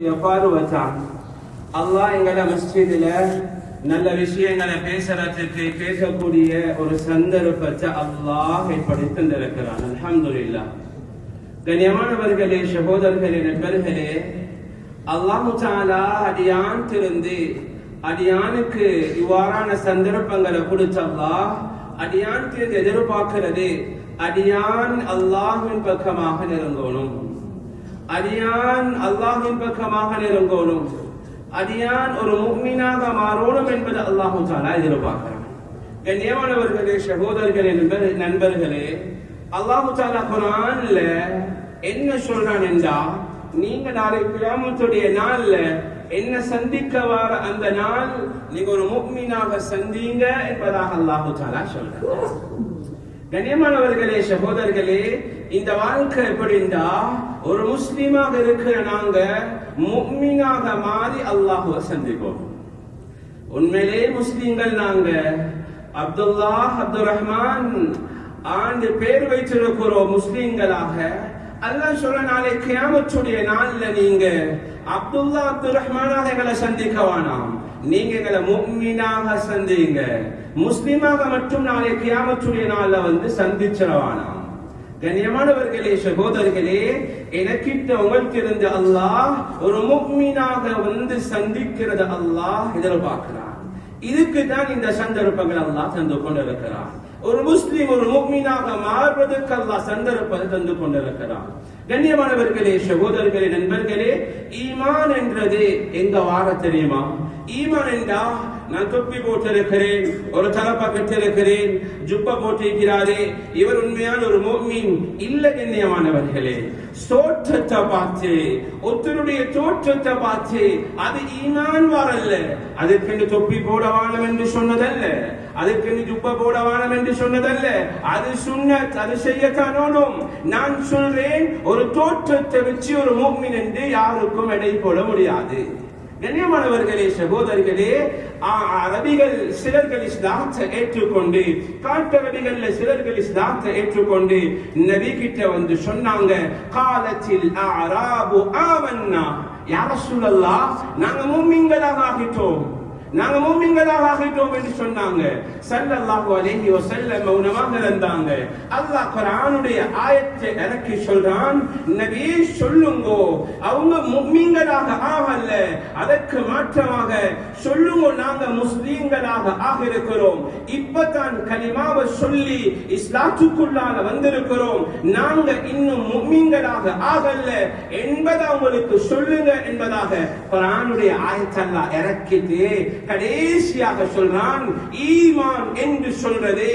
எவ்வாறு வச்சான் அல்லாஹ் எங்களை மஸ்ஜிதுல நல்ல விஷயங்களை பேசக்கூடிய ஒரு சந்தர்ப்பத்தை அல்லாஹ் ஏற்படுத்தி தந்திருக்கிறான். அல்ஹம்துலில்லாஹ். கண்ணியமானவர்களே, சகோதரர்களே, நண்பர்களே, அல்லாஹ் தஆலா அடியான்ட்டிருந்து அடியானுக்கு இவ்வாறான சந்தர்ப்பங்களை கொடுத்த அல்லாஹ் அடியானுக்கு எதிர்பார்க்கிறது அடியான் அல்லாஹ்வின் பக்கமாக நெருங்கணும், அடியான் அல்லாஹ்வின் பக்கமாக நெருங்கணும், அடியான் ஒரு முஃமினாக மாறணும் என்பது அல்லாஹ் தஆலா எதிர்பார்க்கிறான். கண்ணியமானவர்களே, சகோதரர்களே, நண்பர்களே, அல்லாஹ் தஆலா குர்ஆன்ல என்ன சொல்றான் என்றா, நீங்க நாளை கியாமத்துடைய நாள்ல என்ன சந்திக்க வர அந்த நாள் நீங்க ஒரு முஃமினாக சந்திங்க என்பதாக அல்லாஹ் தஆலா சொல்றான். கண்ணியமானவர்களே, சகோதரர்களே, இந்த வாழ்க்கை எப்படின்னா ஒரு முஸ்லிமாக இருக்கிற நாங்க முஃமினாக மாறி அல்லாஹ்வை சந்திப்போம். உண்மையிலே முஸ்லிம்கள் நாங்க அப்துல்லாஹ் அப்துல் ரஹ்மான் ஆண்டு பேர் வைத்திருக்கிறோம் முஸ்லிம்களாக. அல்லாஹ் சொல்ற நாளை கியாமத்துடைய நாள்ல நீங்க அப்துல்லா அப்துல் ரஹ்மானாக எங்களை சந்திக்க வேணாம், நீங்க எங்களை முஃமினாக சந்திங்க, முஸ்லிமாக மட்டும் நாளை கியாமத்துடைய நாள்ல சந்திச்சிடவானாம். கண்ணியமானவர்களே, சகோதரர்களே, எனக்கிட்ட உங்களுக்கு இருந்த அல்லாஹ் ஒரு முஃமினாக சந்திக்கிறது அல்லாஹ் எதிர்பார்க்கிறான். இதுக்கு தான் இந்த சந்தர்ப்பங்கள் அல்லாஹ் தந்து கொண்டிருக்கிறான். ஒரு முஸ்லிம் ஒரு முஃமினாக மாறுவதற்கு அல்லாஹ் சந்தர்ப்பத்தை தந்து கொண்டிருக்கிறான். கண்ணியமானவர்களே, சகோதரர்களே, நண்பர்களே, ஈமான் என்றது எங்க வார தெரியுமா? ஈமான் என்றா நான் தொப்பி போட்டிருக்கிறேன், ஒரு தலப்பா கட்டிருக்கிறேன், ஜுப்பா போட்டிருக்கிறாரே, இவர் உண்மையான ஒரு முஃமின் இல்ல. கண்ணியமானவர்களே, தோற்றத்தை பார்த்து ஒருத்தருடைய தோற்றத்தை பார்த்து அது ஈமான் வரல்ல. அதற்கென்று தொப்பி போட வானம் என்று சொன்னதல்ல, அதற்கென்று ஜுப்பா போட வானம் என்று சொன்னதல்ல, அது சுன்னத், அது செய்யத்தானோடும். நான் சொல்றேன், ஒரு தோற்றத்தை வச்சு ஒரு முஃமின் என்று யாருக்கும் எடை போட முடியாது. கண்ணியமானவர்களே, சகோதரர்களே, அரபிகள் சிலர்கள் இஸ்லாத்தை ஏற்றுக்கொண்டு, காட்டரபிகள் சிலர்கள் இஸ்லாத்தை ஏற்றுக்கொண்டு நபி கிட்ட சொன்னாங்க, காலத்தில் அராபு ஆமன்னா, யா ரசூலல்லாஹ், நாங்க முஃமின்களாக ஆகிட்டோம், நாங்க முஃமின்களாக ஆகிட்டோம் என்று சொன்னாங்க. ஸல்லல்லாஹு அலைஹி வஸல்லம் உனமாக இருந்தாங்க. அல்லாஹ் குர்ஆனுடைய ஆயத்தை இறக்கி சொல்றான், நபி சொல்லுங்க, அவங்க முஃமின்களாக ஆகல, அதற்கு மாற்றமாக சொல்லுங்க, நாங்க முஸ்லிம்களாக ஆகியிருக்கிறோம், இப்பதான் கலிமாவை சொல்லி இஸ்லாத்துக்குள்ளாக வந்திருக்கிறோம், நாங்க இன்னும் முஃமின்களாக ஆகல என்பதை அவங்களுக்கு சொல்லுங்க என்பதாக குர்ஆனுடைய ஆயத்தை அல்லாஹ் இறக்கிட்டு கடைசியாக சொல்றான், ஈமான் என்று சொல்றது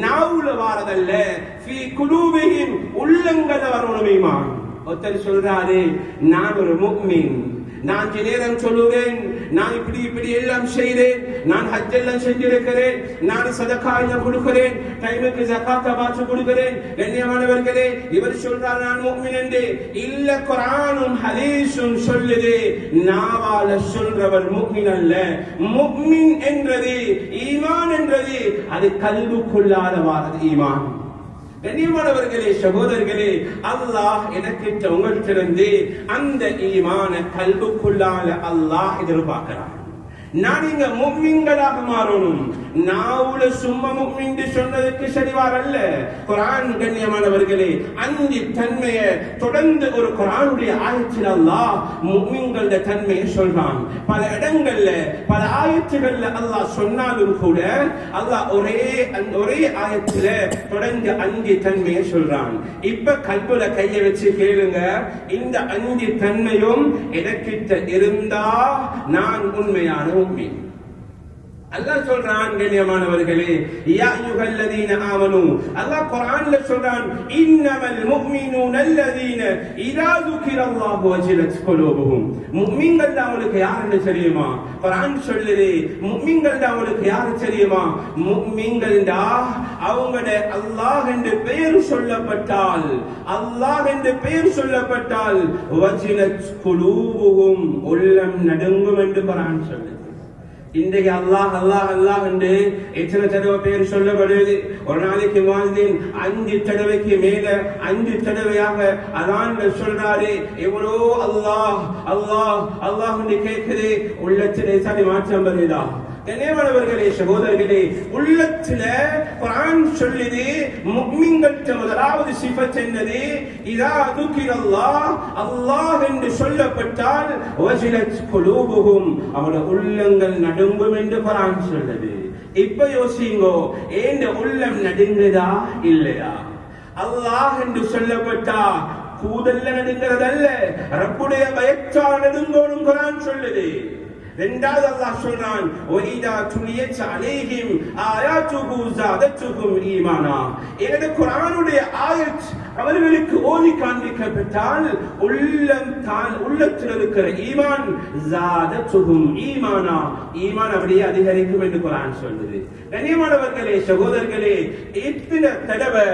நாவுல வாரதல்ல, ஃபீ குலூபிஹிம், உள்ளங்கள்ல வரணும் ஈமான். ஒருத்தர் சொல்றாரு, நான் ஒரு முஃமின், நான் நேரம் சொல்லுவேன், நான் இப்படி இப்படி எல்லாம் செய்றேன், நான் ஹஜ் எல்லாம் செஞ்சிருக்கிறேன், நான் சதகா எல்லாம் கொடுக்கிறேன், டைமுக்கு ஜகாத் பாத்து கொடுக்கிறேன். கண்ணியமானவர்களே, இவர் சொல்றார் நான் முஃமின் என்று. இல்ல, குர்ஆனும் ஹதீஸும் சொல்லுது, நாவால சொல்றவர் முஃமின் அல்ல. முஃமின் என்றது, ஈமான் என்றது, அது கல்புக்குள்ளால வாரது ஈமான். கண்ணியமானவர்களே, சகோதரர்களே, அல்லாஹ் எனக்கிட்ட உங்களிடமிருந்து அந்த ஈமான கல்புக்குள்ளால அல்லாஹ் எதிர்பார்க்கிறான். நான் இங்க முஃமின்களாக மாறணும். நாவுல சும்மா முஃமின் சொன்னதுக்கு சரிவார் அல்ல. குர்ஆன் கண்ணியமானவர்களே, அஞ்சு தன்மையை தொடர்ந்து ஒரு குர்ஆனுடைய ஆயத்தில் அல்லாஹ் முஃமின்களுடைய தன்மையை சொல்றான். பல இடங்கள்ல பல ஆயத்துகள்ல அல்லாஹ் சொன்னாலும் கூட அல்லாஹ் ஒரே ஆயத்துல தொடர்ந்து அஞ்சு தன்மையை சொல்றான். இப்ப கல்புல கைய வச்சு கேளுங்க, இந்த அஞ்சு தன்மையும் எனக்கிட்ட இருந்தா நான் உண்மையான முஃமின். அல்லாஹ் சொல்றான், கண்ணியமானவர்களே, யா அய்யுஹல்லதீன ஆமனூ, அல்லாஹ் குர்ஆன்ல சொல்றான், இன்னமல் முஃமினூன அல்லதீன இதா ذுகிரல்லாஹு வஜிலத் குலூபுஹும். முஃமின்கள் அவங்களுக்கு யாருன்னு தெரியுமா? குர்ஆன் சொல்லுது, முஃமின்கள் அவங்களுக்கு யாரு தெரியுமா? முஃமின்கள் அவங்களோட அல்லாஹ் என்று பெயர் சொல்லப்பட்டால், அல்லாஹ் என்று பெயர் சொல்லப்பட்டால் வஜிலத் குலூபுஹும், உள்ளம் நடுங்கும் என்று குர்ஆன் சொல்லுது. இன்றைக்கு அல்லாஹ் அல்லாஹ் அல்லாஹ் என்று எத்தனை தடவை பேர் சொல்லப்படுது. ஒரு நாளைக்கு முஅஸ்ஸின் 5 தடவைக்கு மேல 5 தடவையாக அதான் சொல்றாரு. எவ்வளோ அல்லாஹ் அல்லாஹ் அல்லாஹ் என்று கேட்குது. உள்ளத்திலே சரி மாற்றம் வருதா? கண்ணியமானவர்களே, சகோதரர்களே, உள்ளத்துல குர்ஆன் சொல்லுது முஃமின்களுக்கு முதலாவது சிஃபத் என்னது? இதா துக்கிரல்லாஹ், அல்லாஹ் என்று சொல்லப்பட்டால் வஜிலத் குலூபுஹும், அவருடைய உள்ளங்கள் நடுங்கும் என்று குர்ஆன் சொல்லுது. இப்ப யோசிங்கோ, ஏன் உள்ளம் நடுங்குதா இல்லையா? அல்லாஹ் என்று சொல்லப்பட்டா கூதல்ல நடுங்கிறதல்ல, ரப்புடைய பயத்தால் நடுங்கோடும் குர்ஆன் சொல்லுது. இரண்டாவது அல்லாஹ் சொல்றான், ஒய்தா துலியத் அலைஹிம் ஆயாத்துஹு ஸாதத்துஹும் ஈமானா. இந்த குர்ஆனுடைய ஆயத் அவர்களுக்கு ஓதி காண்பிக்கப்பட்டால் உள்ளத்தில் இருக்கிற ஈமான் ஸாதத்துஹும் ஈமானா, ஈமான் அப்படியே அதிகரிக்கும் என்று குர்ஆன் சொல்லுது. கண்ணியமானவர்களே, சகோதரர்களே, இத்தனை தடவை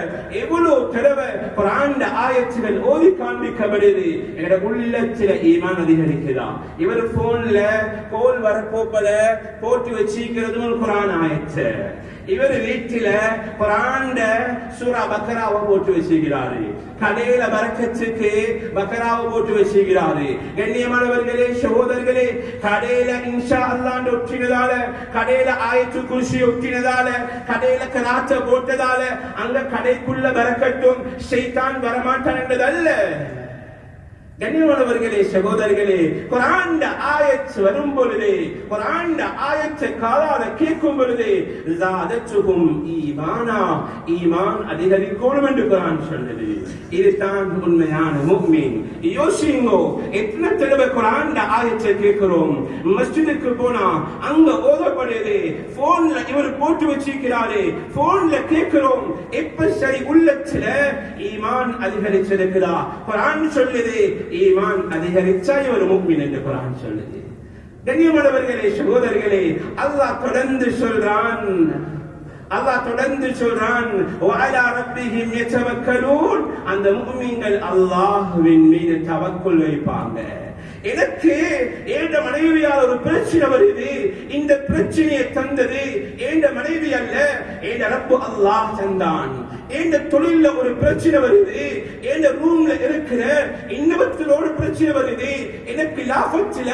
எவ்வளவு தடவை குர்ஆன் ஆயத்துகள் ஓதி காண்பிக்கப்படுது, எங்க உள்ளத்தில் ஈமான் அதிகரிக்குதா? இவர் போன்ல கோல் வரப்போப்பல போட்டு வச்சிருக்கிறதும் குர்ஆன் ஆயத்து. இவர் வீட்டில குர்ஆன் சூரா பக்கராவை போட்டு வச்சிருக்கிறாரு. கடையில பரக்கத்துக்கு பக்கராவை போட்டு வச்சிருக்கிறாரு. கண்ணியமானவர்களே, சகோதரர்களே, கடையில இன்ஷா அல்லாஹ் ஒட்டினதால, கடையில ஆயத்துல் குர்சி ஒட்டினதால, கடையில கராத்த போட்டதால அங்க கடைக்குள்ள பரக்கட்டும் ஷைத்தான் வரமாட்டான் என்றதல்ல. கண்ணியமானவர்களே, சகோதரர்களே, குர்ஆன் ஆயத் வரும் பொழுது, குர்ஆன் ஆயத்தை காதால கேட்கும் பொழுது ஸாதத்துஹும் ஈமானா, ஈமான் அதிகரிக்கணும் என்று குர்ஆன் சொல்லுது. இதுதான் உண்மையான முஃமின். யோசிங்கோ, எத்தனை தடவை குர்ஆன் ஆயத்தை கேட்கிறோம். மஸ்ஜிதுக்கு போனா அங்க ஓதப்படுது, போன்ல இவர் போட்டு வச்சிருக்கிறாரு, போன்ல கேட்கிறோம். எப்ப சரி உள்ளத்துல ஈமான் அதிகரிச்சிருக்கிறா? குர்ஆன் சொல்லுது ஈமான் அதிகரிச்சா இவர் முஃமின் என்று குர்ஆன் சொல்லுது. கண்ணியமானவர்களே, சகோதரர்களே, அல்லாஹ் தொடர்ந்து சொல்றான், வஅலா ரப்பிஹிம் யதவக்கலூன், அந்த முஃமின்கள் அல்லாஹ்வின் மீது தவக்குல் வைப்பாங்க. எனக்கு என்ற மனைவியால் ஒரு பிரச்சனை வருது, இந்த பிரச்சனையை தந்தது என்ற மனைவி அல்ல, என்ற ரப்பு அல்லாஹ் தந்தான். என்ற தொழில ஒரு பிரச்சனை வருது, என்ற ரூம்ல இருக்கிற இன்னவத்திலோடு பிரச்சனை வருது, எனக்கு லாபத்தில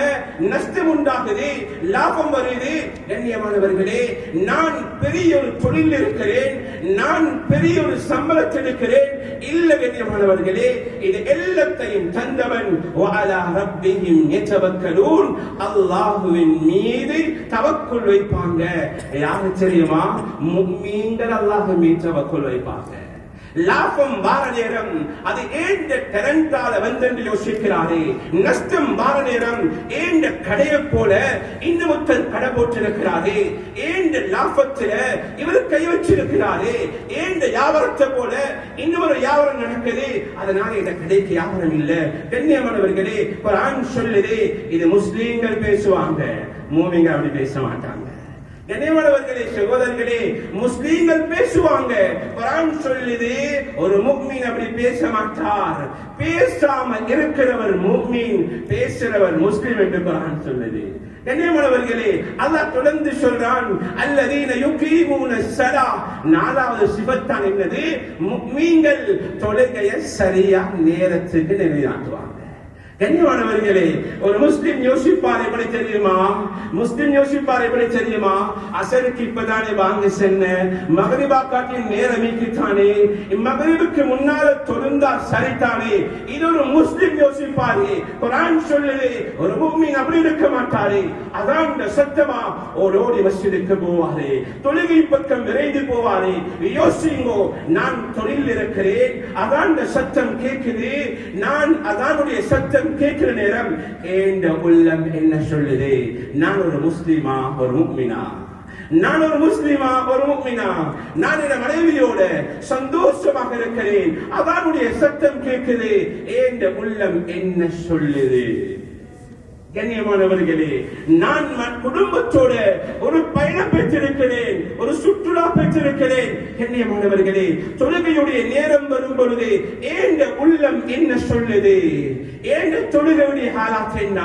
நஷ்டம் உண்டாகுது, லாபம் வருது. கண்ணியமானவர்களே, நான் பெரிய ஒரு தொழில் இருக்கிறேன், நான் பெரிய ஒரு சம்பளத்தில் இருக்கிறேன். இல்ல கண்ணியமானவர்களே, இது எல்லாத்தையும் தந்தவன் வஅலா ரப்பிஹிம் யதவக்கலூன், அல்லாஹ்வின் மீது தவக்குல் வைப்பாங்க. யாரு தெரியுமா? முஃமின்கள் அல்லாஹ்வின் மீது தவக்குல் வைப்பாங்க. லாபம் வார நேரம் அது ஏண்ட டேலண்டால வந்து யோசிக்கிறாரே, நஷ்டம் வார நேரம் ஏண்ட கடையை போல இன்னொருத்தர் கடை போட்டிருக்கிறாரே, ஏண்ட லாபத்துல இவர் கை வச்சிருக்கிறாரே, ஏண்ட வியாபாரத்தை போல இன்னொரு வியாபாரம் நடக்குது, அதனால இந்த கடைக்கு வியாபாரம் இல்ல. கண்ணியமானவர்களே, குர்ஆன் சொல்லுது இது முஸ்லிம்கள் பேசுவாங்க, மூமின்கள் அப்படி பேச மாட்டாங்க. கண்ணியமானவர்களே, சகோதரர்களே, முஸ்லிம்கள் பேசுவாங்க, குர்ஆன் சொல்லுது ஒரு முஃமின் அப்படி பேச மாட்டார். பேசாம இருக்கிறவர் முஃமின், பேசுறவர் முஸ்லிம் என்று குர்ஆன் சொல்லுது. கண்ணியமானவர்களே, அல்லாஹ் தொடர்ந்து சொல்றான், அல்லதீன யுகீமூன ஸலா, நாலாவது சிஃபத்தான் என்னது? முஃமின்கள் தொழுகையை சரியா நேரத்துக்கு நிலைநாட்டுவாங்க. கண்ணியமானவர்களே, ஒரு முஸ்லிம் யோசிப்பார் எப்படி தெரியுமா? முஸ்லிம் யோசிப்பார் எப்படி தெரியுமா? அசருக்கு இப்பதானே வாங்க சென்ன, மகரிபா காட்டின் நேரம் மீக்கித்தானே, மகரிபுக்கு முன்னால தொழுந்தா சரித்தானே. இது ஒரு முஸ்லிம் யோசிப்பாரு. குர்ஆன் சொல்லுது ஒரு முஃமின் அப்படி இருக்க மாட்டாரு. அதான் சத்தமா ஓடோடி மஸ்ஜிதுக்கு போவாரு, தொழுகை பக்கம் விரைந்து போவாரு. யோசிங்கோ, நான் தொழில் இருக்கிறேன், அதான் சத்தம் கேட்குது, நான் அதானுடைய சத்தம் கேட்கிற நேரம் என்ற உள்ளம் என்ன சொல்லுது? நான் ஒரு முஸ்லிமா ஒரு முஃமினா? நான் ஒரு முஸ்லிமா ஒரு முஃமினா? நான் என் மனைவியோட சந்தோஷமாக இருக்கிறேன், அவனுடைய சத்தம் கேட்குது, என்ற உள்ளம் என்ன சொல்லுது? கண்ணியமானவர்களே, நான் குடும்பத்தோட ஒரு பயணம் பெற்றிருக்கிறேன், ஒரு சுற்றுலா பெற்றிருக்கிறேன். கண்ணியமானவர்களே, தொழுகையுடைய நேரம் வரும் பொழுது என்ற உள்ளம் என்ன சொல்லுது? ஏன் தொழுகையுடைய ஹாலாத் என்ன?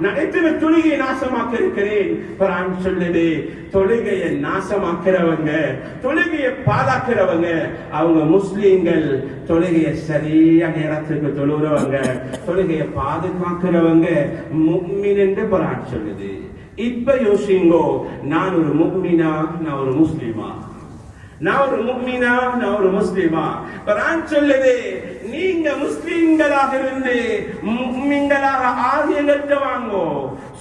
நான் எத்தனை தொழுகையை நாசமாக்க இருக்கிறேன்? குர்ஆன் சொல்லுது, தொழுகையை நாசமாக்கிறவங்க, தொழுகையை பாழாக்கிறவங்க அவங்க முஸ்லீம்கள். தொழுகையை சரியா நேரத்துக்கு தொழுகிறவங்க, தொழுகையை பாதுகாக்கிறவங்க முஃமின் என்று குர்ஆன் சொல்லுது. இப்ப யோசிங்கோ, நான் ஒரு முஃமினா, நான் ஒரு முஸ்லிமா? நான் ஒரு முஃமினா, நான் ஒரு முஸ்லிமா? குர்ஆன் சொல்லுது, நீங்க முஸ்லிம்களாக இருந்து முஃமின்களாக ஆகியங்கள்ட்ட வாங்கோ.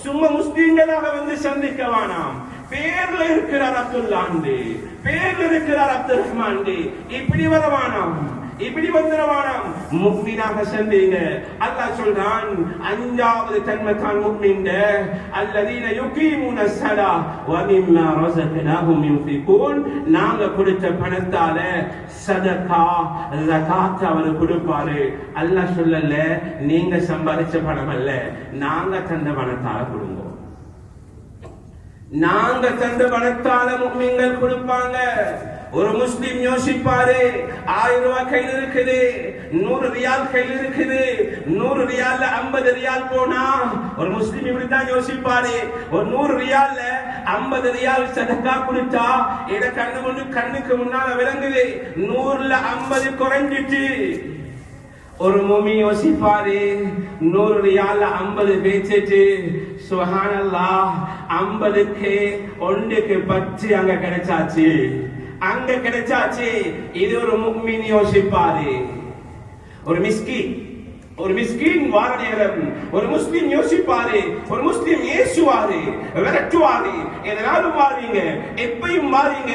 சும்மா முஸ்லிம்களாக வந்து சந்திக்க வேணாம். பேர்ல இருக்கிறார் அப்துல்லாண்டி, பேர்ல இருக்கிறார் அப்துல் ரஹ்மாண்டி, இப்படி வரவானாம், இப்படி வந்துடவானாம். முஃமினாக சந்தீங்க. அல்லாஹ் சொல்றான், அஞ்சாவது தன்மை தான் முஃமின்ட, அல்லதீன யுகீமுன ஸலாஹ் வ மிம்மா ரஸக்னாஹும் யுன்ஃபிகூன். நாங்க கொடுத்த பணத்தால சதகா ஜகாத் அவர் கொடுப்பாரு. அல்லாஹ் சொல்லல நீங்க சம்பாதிச்ச பணம் அல்ல, நாங்க தந்த பணத்தால கொடுங்க. நாங்க தந்த பணத்தால முஃமின்கள் கொடுப்பாங்க. ஒரு முஸ்லிம் யோசிப்பாரு, 1000 ரூபாய் கையில் இருக்குது, 100 ரியால் கையில் இருக்குது, 100 ரியால்ல 50 ரியால் போனா ஒரு முஸ்லிம் இப்படித்தான் யோசிப்பாரு. ஒரு 100 ரியால்ல 50 ரியால் சதக்கா கொடுத்தா இட கண்ணுக்கு முன்னால விளங்குது, 100ல 50 குறைஞ்சிட்டு. ஒரு மூமி யோசிப்பாரு, 100 ரியால்ல 50 பேச்சிட்டு, சுப்ஹானல்லாஹ், 50க்கு 1க்கு 10 அங்க கிடைச்சாச்சு, அங்க கிடைச்சாச்சு. இது ஒரு முஃமின் யோசிப்பாரு. ஒரு மிஸ்கின் வார நேரம் ஒரு முஸ்லிம் யோசிப்பாரு, ஒரு முஸ்லிம் ஏசுவாரு, விரட்டுவாரு. எதனாலும் மாறீங்க, எப்பயும் மாறீங்க,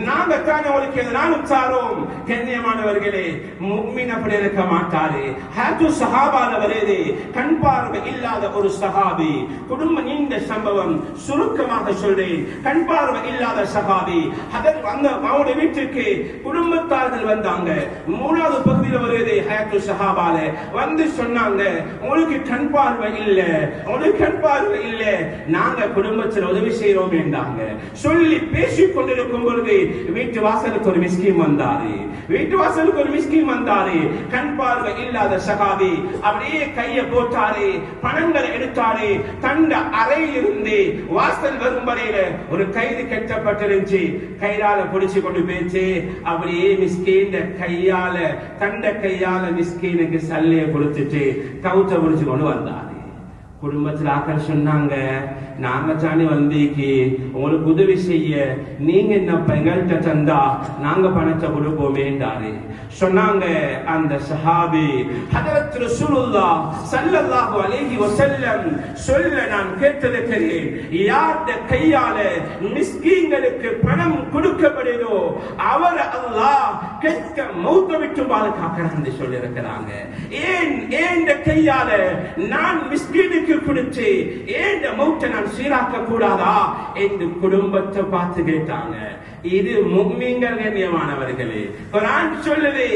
நாங்க தானே உங்களுக்கு எதனாலும் சாரோம். கண்ணியமானவர்களே, முஃமின் அப்படி இருக்க மாட்டாரு. ஹாத்து சஹாபால வருது, கண் பார்வை இல்லாத ஒரு சஹாபி. குடும்ப நீண்ட சம்பவம், சுருக்கமாக சொல்றேன். கண் பார்வை இல்லாத சஹாபி, அவனுடைய வீட்டுக்கு குடும்பத்தார்கள் வந்தாங்க. 3வது பகுதியில் வருது ஹாத்து சஹாபால வந்து சொன்னாங்க, உங்களுக்கு கண் பார்வை இல்ல, உங்களுக்கு கண் பார்வை இல்ல, நாங்க குடும்பத்தில் உதவி செய்யறோம் என்றாங்க. சொல்லி பேசிக் கொண்டிருக்கும் பொழுது வீட்டு வாசலுக்கு ஒரு மிஸ்கின் வந்தாரு. கண் பார்வை இல்லாத சகாபி அப்படியே கைய போட்டாரு, பணங்களை எடுத்தாரு. தண்ட அறையில் இருந்து வாசல் வரும் வரையில ஒரு கைது கட்டப்பட்டிருந்துச்சு. கையால பிடிச்சு கொண்டு போயிச்சு. அப்படியே மிஸ்கின் கையால, தண்ட கையால மிஸ்கினுக்கு சல்லைய கொடுத்துட்டு கவுச்ச பிடிச்சு கொண்டு வந்தாரு. குடும்பத்தில் ஆக்கள் சொன்னாங்க, நாங்க தானே வந்தீக்கு உங்களுக்கு உதவி செய்ய, நீங்க என்ன எங்கள்கிட்ட தந்தா நாங்க பணத்தை கொடுப்போமேன்றாரு. சொன்னாங்க அந்த சஹாபி, ஹஜரத் ரசூலுல்லாஹ் ஸல்லல்லாஹு அலைஹி வஸல்லம் சொல்ல நான் கேட்டிருக்கிறேன், யார்ட கையால மிஸ்கீன்களுக்கு பணம் கொடுக்கப்படுதோ அவர் அல்லாஹ் கெட்ட மௌத்த விட்டு பாதுகாக்கிறான்னு சொல்லி இருக்கிறாங்க. ஏன் கையால நான் மிஸ்கீனுக்கு கொடுத்து ஏன் மௌத்த நான் சீராக்க கூடாதா என்று குடும்பத்தை பார்த்து கேட்டாங்க. இது முஃமின்கள் கண்ணியமானவர்களே. குர்ஆன் சொல்லுது,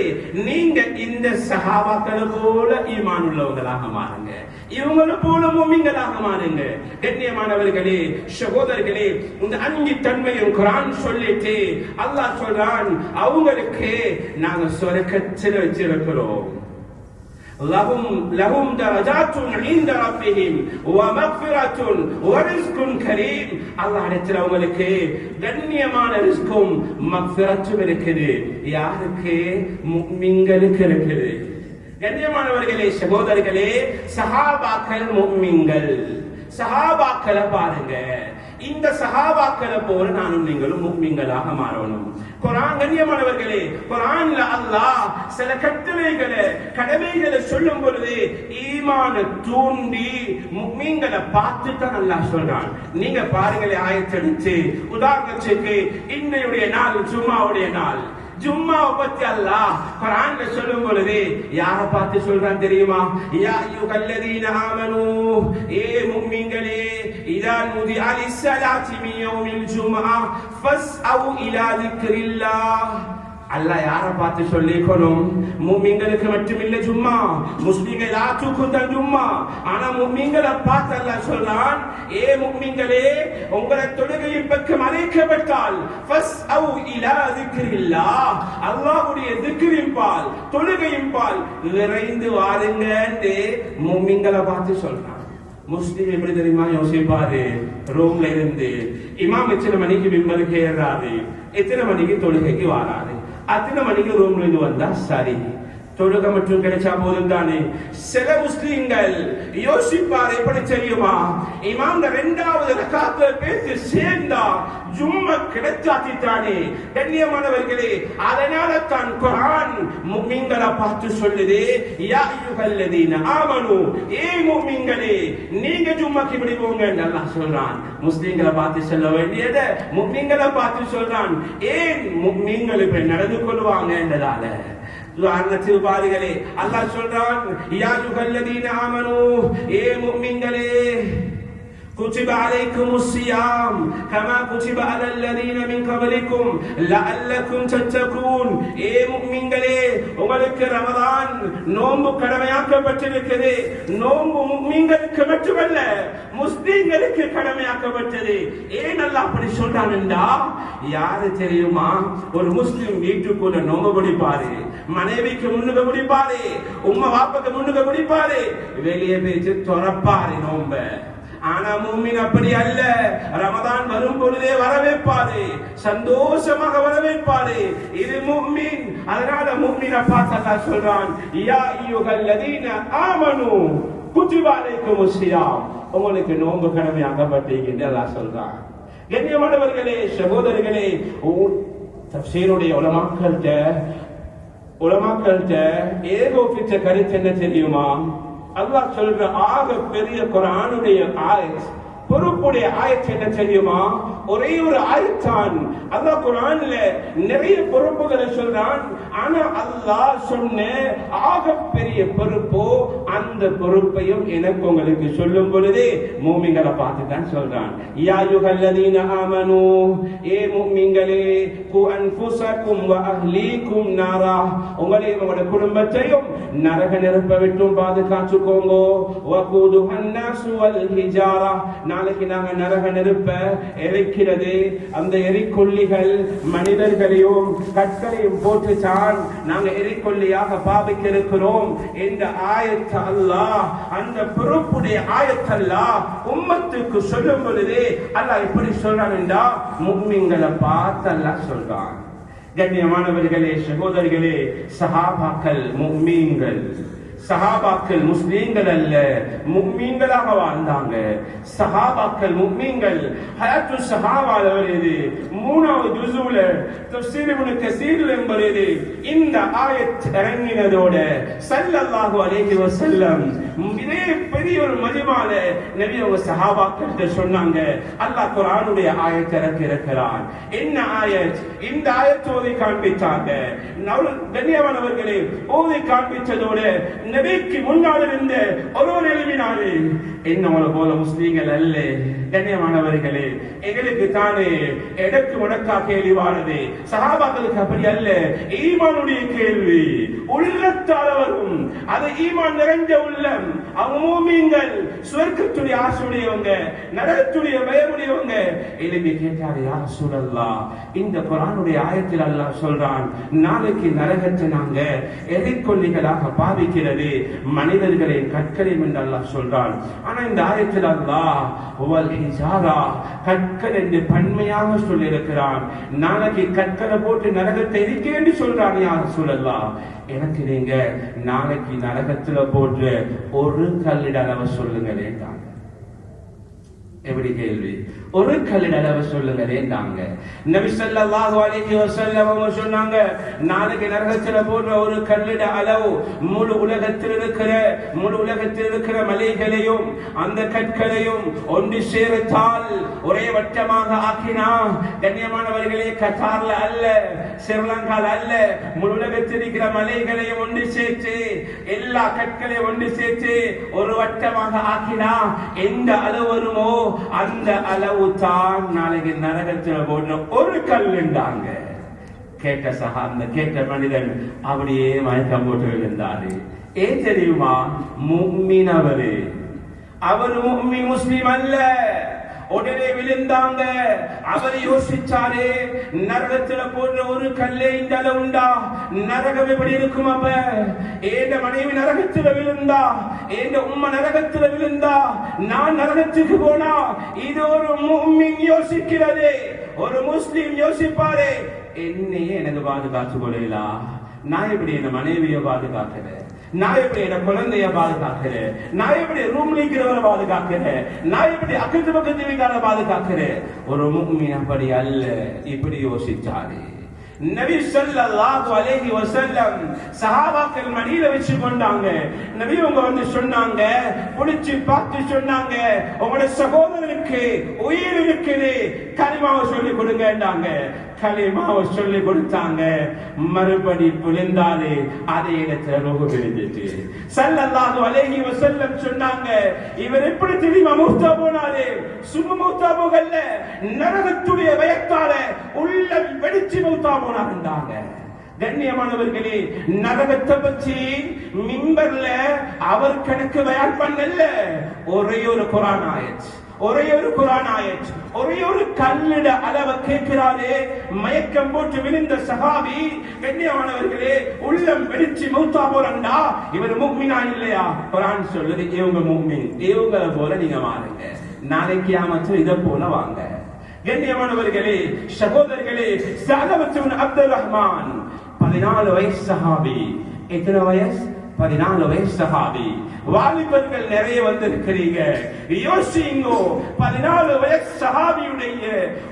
நீங்க இந்த சஹாபாக்களை போல ஈமான் உள்ளவங்களாக மாறுங்க, இவங்களை போல முஃமின்களாக மாறுங்க. கண்ணியமானவர்களே, சகோதரர்களே, இந்த அஞ்சு தன்மையும் குர்ஆன் சொல்லிட்டு அல்லாஹ் சொல்றான், அவங்களுக்கு நாங்க சொர்க்கத்தில் வச்சிருக்கிறோம். لهم درجات عند ربهم ومغفرة ورزق كريم. அல்லாஹ் இடத்துல உங்களுக்கு கண்ணியமான ரிஸ்கும் மக்ஃபிரத்தும் இருக்குது. யாருக்கு? முஃமின்களுக்கு இருக்குது. கண்ணியமானவர்களே, சகோதரர்களே, சஹாபாக்கள் முஃமின்கள். சஹாபாக்களை பாருங்க, இந்த சஹாபாக்களை போல நானும் நீங்களும் முஃமின்களாக மாறணும். குர்ஆன் கண்ணியமானவர்களே, குர்ஆன்ல அல்லாஹ் சில கட்டளைகளை, கடமைகளை சொல்லும் பொழுது ஈமான தூண்டி முஃமின்களை பார்த்து தான் அல்லாஹ் சொல்றான். நீங்க பாருங்களே, ஆயத்தெடுத்து உதாரணத்துக்கு இன்றைய நாள் ஜும்மாவுடைய நாள். ஜும்மாவை பத்தி அல்லாஹ் குர்ஆன்ல சொல்லும் பொழுது யாரை பார்த்து சொல்றான் தெரியுமா? யா அய்யுஹல்லதீன ஆமனூ, ஏ முஃமின்களே, இதா நுதிஅ லிஸ்ஸலாத்தி மின் யௌமில் ஜும்ஆ ஃபஸ்அவு இலா ذிக்ரில்லாஹ். அல்லாஹ் யாரை பார்த்து சொல்லிக்கணும்? முஃமின்களுக்கு மட்டுமில்லை ஜும்மா, முஸ்லிம்கள் எல்லாத்துக்கும் தான் ஜும்மா. ஆனா முஃமின்களை பார்த்து அல்லாஹ் சொல்றான், ஏ முஃமின்களே, உங்களை தொழுகையின் பக்கம் அழைக்கப்பட்டால் ஃபஸ்அவு இலா ذிக்ரில்லாஹ், அல்லாஹ்வுடைய ذிக்ரின் பால், தொழுகையின் பால் விரைந்து வாருங்க என்று முஃமின்களை பார்த்து சொல்றான். முஸ்லிம் எப்படி தெரியுமா யோசிப்பாரு? ரோம்ல இருந்து இமாம் எத்தனை மணிக்கு மிம்பருக்கு ஏறாரு, எத்தனை மணிக்கு தொழுகைக்கு வாராரு, அத்தனை மணிக்கு ரூம்ல இருந்து வந்தா சரி, தொழுகை மட்டும் கிடைச்சா போதும் தானே. சில முஸ்லிம்கள் யோசிப்பார் எப்படி தெரியுமா? இமாம் இரண்டாவது ரக்காத்துல பேசி சேர்ந்தா ஜும்மா கிடைச்சாத்திட்டானே. கண்ணியமானவர்களே, அதனால தான் குர்ஆன் முஃமின்களை பார்த்து சொல்லுது, யா அய்யுஹல்லதீன ஆமனு, ஏ முஃமின்களே நீங்க ஜும்மாக்கு இப்படி போங்க என்று அல்லாஹ் சொல்றான். முஸ்லிம்களை பார்த்து சொல்ல வேண்டியதை முஃமின்களை பார்த்து சொல்றான். ஏன் முஃமின்கள் இப்படி நடந்து கொள்வாங்க என்றதால. உதாரணத்துக்கு பாருங்களே, அல்லாஹ் சொல்றான், யா அய்யுஹல்லதீன ஆமனு, ஏ முஃமின்களே, كتب عليكم الصيام كما كتب على الذين من قبلكم لعلكم تتقون. ஏ முஃமின்களே, உங்களுக்கு ரமதான் நோன்பு கடமையாக்கப்பட்டிருக்கிறது. நோன்பு முஃமின்களுக்கு மட்டுமல்ல, முஸ்லிம்களுக்கு கடமையாக்கப்பட்டது. ஏன் அல்லாஹ் அப்படி சொல்றான்டா, யாரு தெரியுமா? ஒரு முஸ்லிம் வீட்டுக்குள்ள நோன்பு பிடிப்பாரு, மனைவிக்கு முன்னுக்கு பிடிப்பாரு, உம்மா வாப்பாக்கு முன்னுக்கு பிடிப்பாரு, வெளியே போயிட்டு துறப்பாரு நோன்ப. ஆனா முஃமின் அப்படி அல்ல. ரமதான் வரும் பொழுதே வரவேற்பாரு, சந்தோஷமாக வரவேற்பாரு. இது முஃமின். அதனால முஃமினை பார்த்து அல்லாஹ் சொல்றான், யா அய்யுஹல்லதீன ஆமனு குதிப அலைக்குமுஸ் ஸியாம், உங்களுக்கு நோன்பு கடமையாக்கப்பட்டிருக்கிறது அல்லாஹ் சொல்றான். கண்ணியமானவர்களே, சகோதரர்களே, தஃசீருடைய உலமாக்கள்கிட்ட ஏகோபித்த கருத்து என்ன தெரியுமா? அல்லாஹ் சொல்ற ஆக பெரிய குர்ஆனுடைய ஆயத், பொறுப்புடைய ஆயத் என்ன தெரியுமா? ஒரே ஒரு ஆயத்தான். அல்லாஹ் குர்ஆன்ல நிறைய பொறுப்புகளை சொல்றான். ஆனா அல்லாஹ் சொன்ன ஆக பெரிய பொறுப்போ அந்த பொறுப்பையும் எனக்கு உங்களுக்கு சொல்லும் பொழுதே முஃமின்களை பார்த்து தான் சொல்றான். யா அய்யுஹல்லதீன ஆமனு, ஏ முஃமின்களே, கு அன்ஃபுஸக்கும் வ அஹ்லீக்கும் நாரா, உங்களையும் உங்களுடைய குடும்பத்தையும் நரக நெருப்பை விட்டும் பாதுகாத்துக்கோங்க. வகூதுஹன் நாஸு வல் ஹிஜாரா, நாளைக்கு நாங்க நரக நெருப்பை எரிக்கிறது, அந்த எரிக்கொல்லிகள் மனிதர்களையும் கற்களையும் போட்டு தான் நாங்க எரிக்கொல்லியாக பாவிக்க இருக்கிறோம் என்ற ஆயத் அல்லாஹ், அந்த பொறுப்புடைய ஆயத் அல்லாஹ் உம்மத்துக்கு சொல்லும் பொழுதே அல்லாஹ் எப்படி சொல்றான் என்றா, முஃமின்களை பார்த்து அல்லாஹ் சொல்றான். கண்ணியமானவர்களே, சகோதரர்களே, சஹாபாக்கள் முஃமின்கள். சஹாபாக்கள் முஸ்லிம்கள் அல்ல, முஃமின்களாக வாழ்ந்தாங்க. சஹாபாக்கள் முஃமின்கள். ஹயாத்து ஸஹாபால வருது 3வது ஜுஸுல தஃசீர் இப்னு கஸீர் என்பது இந்த ஆயத் இறங்கினதோட ஸல்லல்லாஹு அலைஹி வஸல்லம் இதே பெரிய ஒரு மஜ்மால நபி அவங்க சஹாபாக்கள் சொன்னாங்க, அல்லாஹ் குர்ஆனுடைய ஆயத்தை இறக்கிறான். என்ன ஆயத்? இந்த ஆயத்தை ஓதி காண்பித்தாங்க. கண்ணியமானவர்களே, ஓதி காண்பித்ததோட நபிக்கு முன்னால் இருந்த ஒருவர் எழுதினாரு, என்னவள போல முஸ்லீம்கள் அல்ல. கண்ணியமானவர்களே, எங்களுக்கு தானே எடக்கு முடக்கா கேள்வி வாழுது. சஹாபாக்களுக்கு அப்படி அல்ல. ஈமானுடைய கேள்வி உள்ளத்தால வரும். அது ஈமான் நிறைஞ்ச உள்ளம். அவங்க மூமின்கள், சுவர்க்கத்துடைய ஆசையுடையவங்க, நரகத்துடைய பயமுடையவங்க. எழுதி கேட்டாரு, யா ரசூலல்லாஹ், இந்த குர்ஆனுடைய ஆயத்தில் அல்லாஹ் சொல்றான், நாளைக்கு நரகத்தை நாங்க எரிக்கொல்லிகளாக பாவிக்கிறது, மனிதர்களின் கற்களை என்று அல்லாஹ் சொல்றான். ஆனா இந்த ஆயத்தில் அல்லாஹ் வல் ஹிஜாரா, கற்கள் என்று பன்மையாக சொல்லி இருக்கிறான். நாளைக்கு கற்களை போட்டு நரகத்தை எரிக்க என்று சொல்றான். யா ரசூலல்லாஹ், எனக்கு நீங்க நாளைக்கு நரகத்துல போட்டு ஒரு கல்லிட அளவு சொல்லுங்களேன். எப்படி கேள்வி? ஒரு கல்லிட அளவு சொல்லுங்களேன். நபி ஸல்லல்லாஹு அலைஹி வஸல்லம் அவங்க சொன்னாங்க, நாளைக்கு நரகத்துல போன்ற ஒரு கல்லிட அளவு முழு உலகத்தில் இருக்கிற மலைகளையும் அந்த கற்களையும் ஒன்று சேர்த்தால் ஒரே வட்டமாக ஆக்கினா. கண்ணியமானவர்களே, கத்தார்ல அல்ல, ஸ்ரீலங்கால அல்ல, முழு உலகத்தில் இருக்கிற மலைகளையும் ஒன்று சேர்த்து எல்லா கற்களையும் ஒன்று சேர்த்து ஒரு வட்டமாக ஆக்கினா எந்த அளவு வருமோ அந்த அளவு தான் நாளைக்கு நரகத்தில் போன்ற ஒரு கல் இருந்தாங்க. கேட்ட மனிதன் அப்படியே மயக்கம் போட்டு விழுந்தாரு. ஏன் தெரியுமா? முஃமின் அவர் முஃமின், முஸ்லிம் அல்ல. உடனே விழுந்தாங்க. அவர் யோசிச்சாரு, நரகத்துல போன்ற ஒரு கல்லே இந்த உண்டா? நரகம் எப்படி இருக்கும்? அப்ப ஏண்ட மனைவி நரகத்துல விழுந்தா, ஏண்ட உம்மா நரகத்துல விழுந்தா, நான் நரகத்துக்கு போனா, இது ஒரு முஃமின் யோசிக்கிறது. ஒரு முஸ்லிம் யோசிப்பாரு, என்னையே எனக்கு பாதுகாத்து கொள்ளலாம், நான் எப்படி என் மனைவியை பாதுகாக்கிறேன், நான் எப்படி என் குழந்தைய பாதுகாக்கிறேன், நான் எப்படி ரூம்ல இருக்கிறவரை பாதுகாக்கிறேன், நான் எப்படி அக்கத்து பக்கத்து வீட்டார பாதுகாக்கிறேன். ஒரு முஃமின் அப்படி அல்ல, இப்படி யோசிச்சாரு. நபி ஸல்லல்லாஹு அலைஹி வஸல்லம் சஹாபாக்கள் மடியில வச்சு கொண்டாங்க. நபி அவங்க வந்து சொன்னாங்க, புடிச்சு பார்த்து சொன்னாங்க, உங்களோட சகோதரனுக்கு உயிர் இருக்குது, கலிமாவை சொல்லி கொடுங்கன்னாங்க. கலிமாவை சொல்லி கொடுத்தாங்க. மறுபடி புலிந்தாலே அதே இடத்துல ரூஹ் விழுந்துச்சு. ஸல்லல்லாஹு அலைஹி வஸல்லம் சொன்னாங்க, இவர் எப்படி தெரியுமா மூத்தா போனாரு? சும்மா மூத்தா போகல, நரகத்துடைய பயத்தால உள்ளம் வெடிச்சு மூத்தா போனாருந்தாங்க. கண்ணியமானவர்களே, நரகத்தை பற்றி மிம்பர்ல அவர் கணக்கு பயான் பண்ணல. ஒரே ஒரு குர்ஆன் ஆயத், ஒரே ஒரு குர்ஆன் ஆயத், ஒரே ஒரு கல்லிட அளவை கேட்கிறாரு. மயக்கம் போட்டு விழுந்த சஹாபி, கண்ணியமானவர்களே, உள்ளம் வெடிச்சு மௌத்தா போறண்டா, இவர் முஃமினா இல்லையா? குர்ஆன் சொல்லுது, இவங்க முஃமின், இவங்கள போல நீங்க மாறுங்க, நாளைக்கு கியாமத்து இத போல வாங்க. கண்ணியமானவர்களே, சகோதரர்களே, ஸஅலபத் இப்னு அப்துர் ரஹ்மான் 14 வயசு சஹாபி. எத்தனை வயசு? 14 வயசு சஹாபி. வாலிபர்கள் நிறைய வந்திருக்கிறீங்க, யோசிங்கோ. 14 வயசு சஹாபியுடைய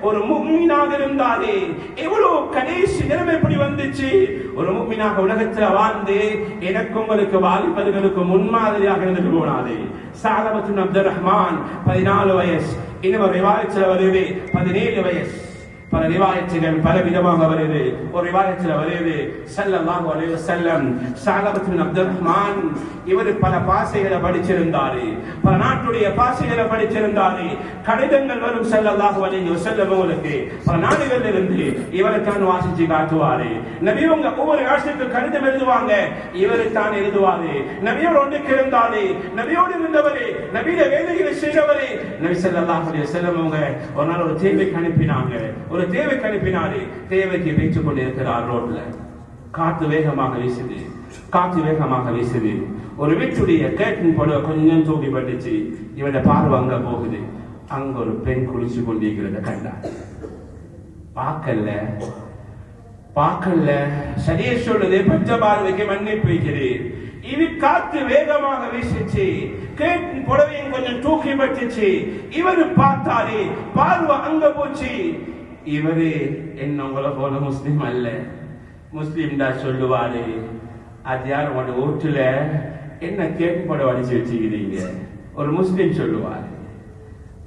ஒரு முஃமினாக இருந்தாலே எவ்வளவு கடைசி நிலைமை எப்படி வந்துச்சு? ஒரு முஃமினாக உலகத்தில் வாழ்ந்து எனக்கு உங்களுக்கு வாலிபர்களுக்கு முன்மாதிரியாக இருந்துட்டு போனாது. ஸஅலபத் இப்னு அப்துர் ரஹ்மான் 14 வயசு. இன்னொரு ரிவாயத்தில் வருது 17 வயசு. பல ரிவாயத்துகள் பல விதமாக வருது. ஒரு ரிவாயத்தில் வருது, ஸல்லல்லாஹு அலைஹி வஸல்லம் ஸஅலபத் இப்னு அப்துர் ரஹ்மான் இவர் பல பாஷைகளை படிச்சிருந்தாரு, பல நாட்டுடைய பாஷைகளை படிச்சிருந்தாரு. கடிதங்கள் வரும் ஸல்லல்லாஹு அலைஹி வஸல்லம் அவர்களுக்கு பல நாடுகளில் இருந்து இவருக்கான வாசிச்சு காட்டுவாரு. நபி அவங்க ஒவ்வொரு ராஷ்டிரத்துக்கு கடிதம் எழுதுவாங்க, இவருக்கான எழுதுவாரு. நபியோடு ஒன்றுக்கு இருந்தாரு, நபியோடு இருந்தவரே, நபியில வேலைகளை செய்தவரே. நபி ஸல்லல்லாஹு அலைஹி வஸல்லம் அவங்க ஒரு நாள் ஒரு தேவைக்கு அனுப்பினாங்க. ஒரு தேவைக்கு அனுப்பினாரு. தேவைக்கு பேச்சு கொண்டிருக்கிறார். ரோட்ல காற்று வேகமாக வீசுது, காற்று வேகமாக வீசுது. ஒரு வீட்டுடைய கேட்டின் போல கொஞ்சம் தூக்கி பட்டுச்சு. இவன பார்வை அங்க போகுது. அங்க ஒரு பெண் குளிச்சு கொண்டிருக்கிறத கண்டார். பார்க்கல. சரியா சொல்லுது, பஞ்ச பார்வைக்கு மன்னிப்பு வைக்கிறேன். இது காற்று வேகமாக வீசிச்சு, கேட்டின் புடவையும் கொஞ்சம் தூக்கி பட்டுச்சு. இவரு பார்த்தாரு, பார்வை அங்க போச்சு. இவரு என்ன உங்களை போல முஸ்லிம் அல்ல, முஸ்லிம் தான் சொல்லுவாரு. அது யார் உங்களோட வீட்டுல என்ன கேட்டு போட அடிச்சு வச்சுக்கிறீங்க? ஒரு முஸ்லிம் சொல்லுவாரு,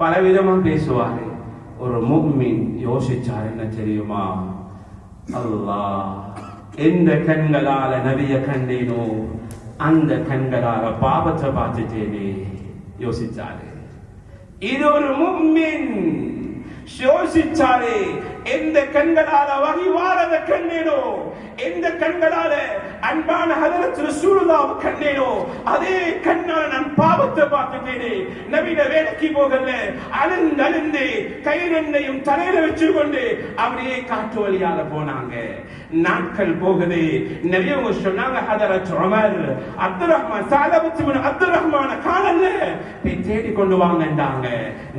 பலவிதமா பேசுவாரு. ஒரு முஃமின் யோசிச்சார், என்ன தெரியுமா? அல்லாஹ் எந்த கண்களால நபிய கண்டேனோ அந்த கண்களால பாவத்தை பார்த்துட்டேனே யோசிச்சாரு. இது ஒரு முஃமின் யோசிச்சாரே. எந்த கண்களால வகிவாரத கண்டேனோ, எந்த கண்களால அன்பான ஹதரத் ரசூலுல்லாஹ் கண்டேனோ அதே கண்ணால நான் பாவத்தை பார்த்துட்டேனே. நபியில வேலைக்கு போகல, அழுந்து கைரெண்டையும் தலையில வச்சுக்கொண்டு அப்படியே காட்டு வழியால போனாங்க. நாட்கள் போகுது. நபி அவங்க சொன்னாங்க, ஹதரத் உமர் அப்துர் ரஹ்மான் ஸஅலபத் இப்னு அப்துர் ரஹ்மான காணல, போய் தேடி கொண்டு வாங்கண்டாங்க.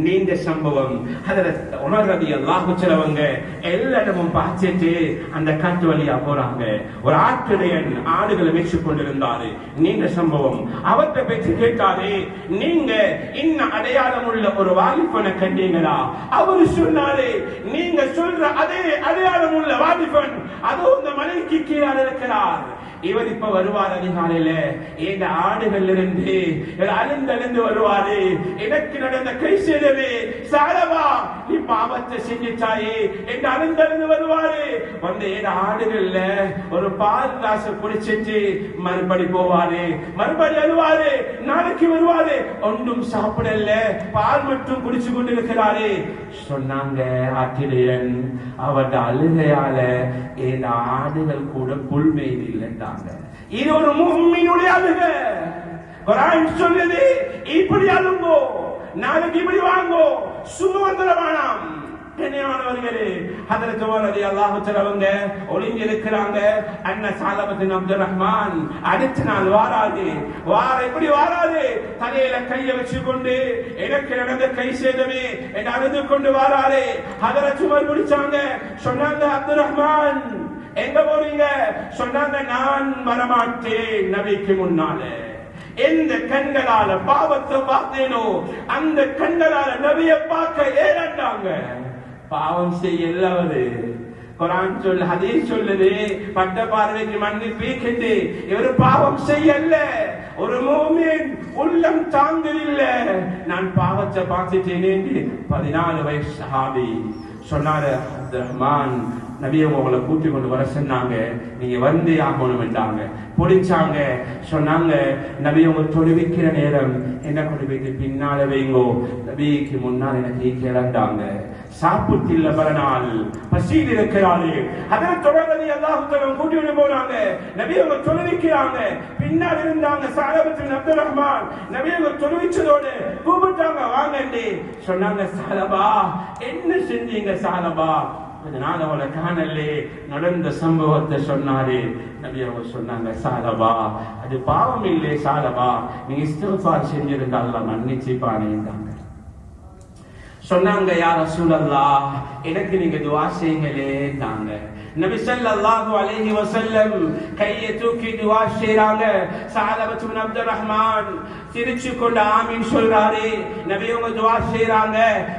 நீண்ட சம்பவம். ஹதரத் உமர் ரலியல்லாஹு அன்ஹு எல்லா இடமும் பார்த்துட்டு அந்த காட்டு வழியா போறாங்க. ஒரு ஆட்டுடையன் ஆடுகளை மேய்ச்சி கொண்டிருந்தாரு. நீண்ட சம்பவம். அவர்கிட்ட பேச்சு கேட்டாரு, நீங்க இன்னும் அடையாளம் உள்ள ஒரு வாலிபனை கண்டீங்களா? அவரு சொன்னாரு, நீங்க சொல்ற அதே அடையாளம் உள்ள வாலிபன் அதோ இந்த மலைக்கு கீழே இருக்கிறார். இவர் இப்ப வருவார் அதிகாலையில. எங்க ஆடுகள் இருந்து அழுந்து வருவாரு. எனக்கு நடந்த கை செய்தது சாரவா, நீ பாவத்தை செஞ்சுச்சாயே என்று அழுந்தழுந்து வருவாரு. வந்து ஏழு ஆடுகள்ல ஒரு பால் கிளாஸ் குடிச்சிட்டு மறுபடி போவாரு, மறுபடி அழுவாரு. நாளைக்கு வருவாரு, ஒன்றும் சாப்பிடல, பால் மட்டும் குடிச்சு கொண்டு இருக்கிறாரு. சொன்னாங்க ஆற்றிடையன், அவருடைய அழுகையால ஏழு ஆடுகள் கூட புல் மேய்து இல்லைட்டாங்க. இது ஒரு முஃமினுடைய அழுகை. குர்ஆன் சொல்லுது, இப்படி அழுங்கோ, நாளைக்கு இப்படி வாங்கோ, சும்மா வந்துட வேணாம். கண்ணியமானவர்களே, ஹதரத் உமர் ரலியல்லாஹு தஆலா அவங்க ஒளிஞ்சு இருக்கிறாங்க. அண்ணன் சாலமத் பின் அப்துர் ரஹ்மான் அடுத்த நாள் வாராது, இப்படி வாராது, தலையில கையை வச்சு கொண்டு எனக்கு நடந்த கை சேதமே என்று அழுது கொண்டு வாராரு. ஹதரத் உமர் பிடிச்சாங்க. சொன்னாங்க, அப்துர் ரஹ்மான் எங்க போறீங்க? சொன்னாங்க, நான் வரமாட்டேன் நபிக்கு முன்னால. எந்த கண்களால பாவத்தை பார்த்தேனோ அந்த கண்களால நபியை பார்க்க ஏறாண்டாங்க. பாவம் செய்யல்லவரு. குர்ஆன் சொல்ல, ஹதீஸ் சொல்லுது, பட்ட பார்வைக்கு மன்னிப்பு கேட்டு இவர் பாவம் செய்யல. ஒரு மூமின் உள்ளம் தாங்கவில்ல, நான் பாவத்தை பார்த்துட்டேன் என்று 14 வயசு சஹாபி சொன்னாரு. அப்துர் ரஹ்மான் நபியை உங்களை கூட்டி கொண்டு வர சொன்னாங்க, நீங்க வந்து ஆகணும் என்றாங்க. பிடிச்சாங்க. சொன்னாங்க, நபியை உங்க தொழுவிக்கிற நேரம் என்ன கொண்டு போயிட்டு பின்னால வைங்கோ, நபிக்கு முன்னால் எனக்கு கேளாண்டாங்க. சாப்பிட்டில்ல மறுநாள் பசியில் இருக்கிறாரு. அதனை தொடர்ந்து அல்லாஹ் கூட்டி கொண்டு போனாங்க. நபி அவங்க தொழுவிக்கிறாங்க, பின்னால் இருந்தாங்க சாலமத் பின் அப்துர் ரஹ்மான். நபி அவங்க தொழுவிச்சதோடு கூப்பிட்டாங்க, வாங்கண்டி. சொன்னாங்க, சாலபா என்ன செஞ்சீங்க சாலபா? அதனால அவளை காணலே, நடந்த சம்பவத்தை சொன்னாரு. நபி அவங்க சொன்னாங்க, சாலபா அது பாவம் இல்லை சாலபா, நீங்க இஸ்திக்ஃபார் செஞ்சிருந்தா அல்லாஹ் மன்னிச்சுப்பானேன்றாங்க. சொன்னாங்க, யா ரசூலல்லாஹ் எனக்கு நீங்க துஆ செய்யுங்களேன்றாங்க. நபி ஸல்லல்லாஹு அலைஹி வஸல்லம் கையை தூக்கி துஆ செய்றாங்க. சாலமத் பின் அப்துர் ரஹ்மான் சிரிச்சு கொண்டு ஆமீன் சொல்றாரு. நபி அவங்க துஆ செய்றாங்க,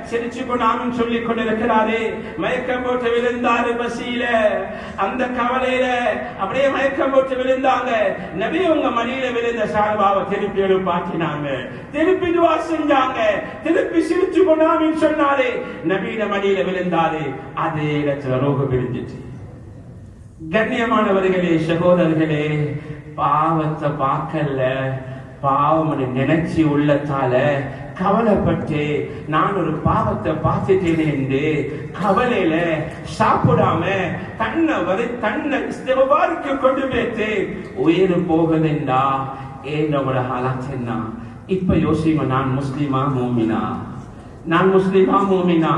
சிரிச்சு கொண்டு ஆமீன் சொல்லி கொண்டு இருக்கிறாரு. மயக்கம் போட்டு விழுந்தாரு பசியில, அந்த கவலையில அப்படியே மயக்கம் போட்டு விழுந்தாங்க. நபி அவங்க மடியில விழுந்த சாலபாவை திருப்பி எழுப்பாட்டினாங்க, திருப்பி துஆ செஞ்சாங்க, திருப்பி சிரிச்சு கொண்டு ஆமீன் சொன்னாரு. நபியில மடியில விழுந்தாரு, அதே இடத்துல ரோக பிரிஞ்சிச்சு. கண்ணியமானவர்களே, சகோதரர்களே, பாவத்தை பார்க்கல, பாவம் நினைச்சு உள்ளத்தால கவலைப்பட்டு நான் ஒரு பாவத்தை பார்த்துட்டேன் என்று கவலையில சாப்பிடாம தன்னை இஸ்திக்ஃபாருக்கு கொண்டு போய்த்து உயிர் போகுதுண்டா ஏனோட ஹாலாத் என்ன? இப்ப யோசிங்க, நான் முஸ்லிமா மூமினா? நான் முஸ்லிமா மூமினா?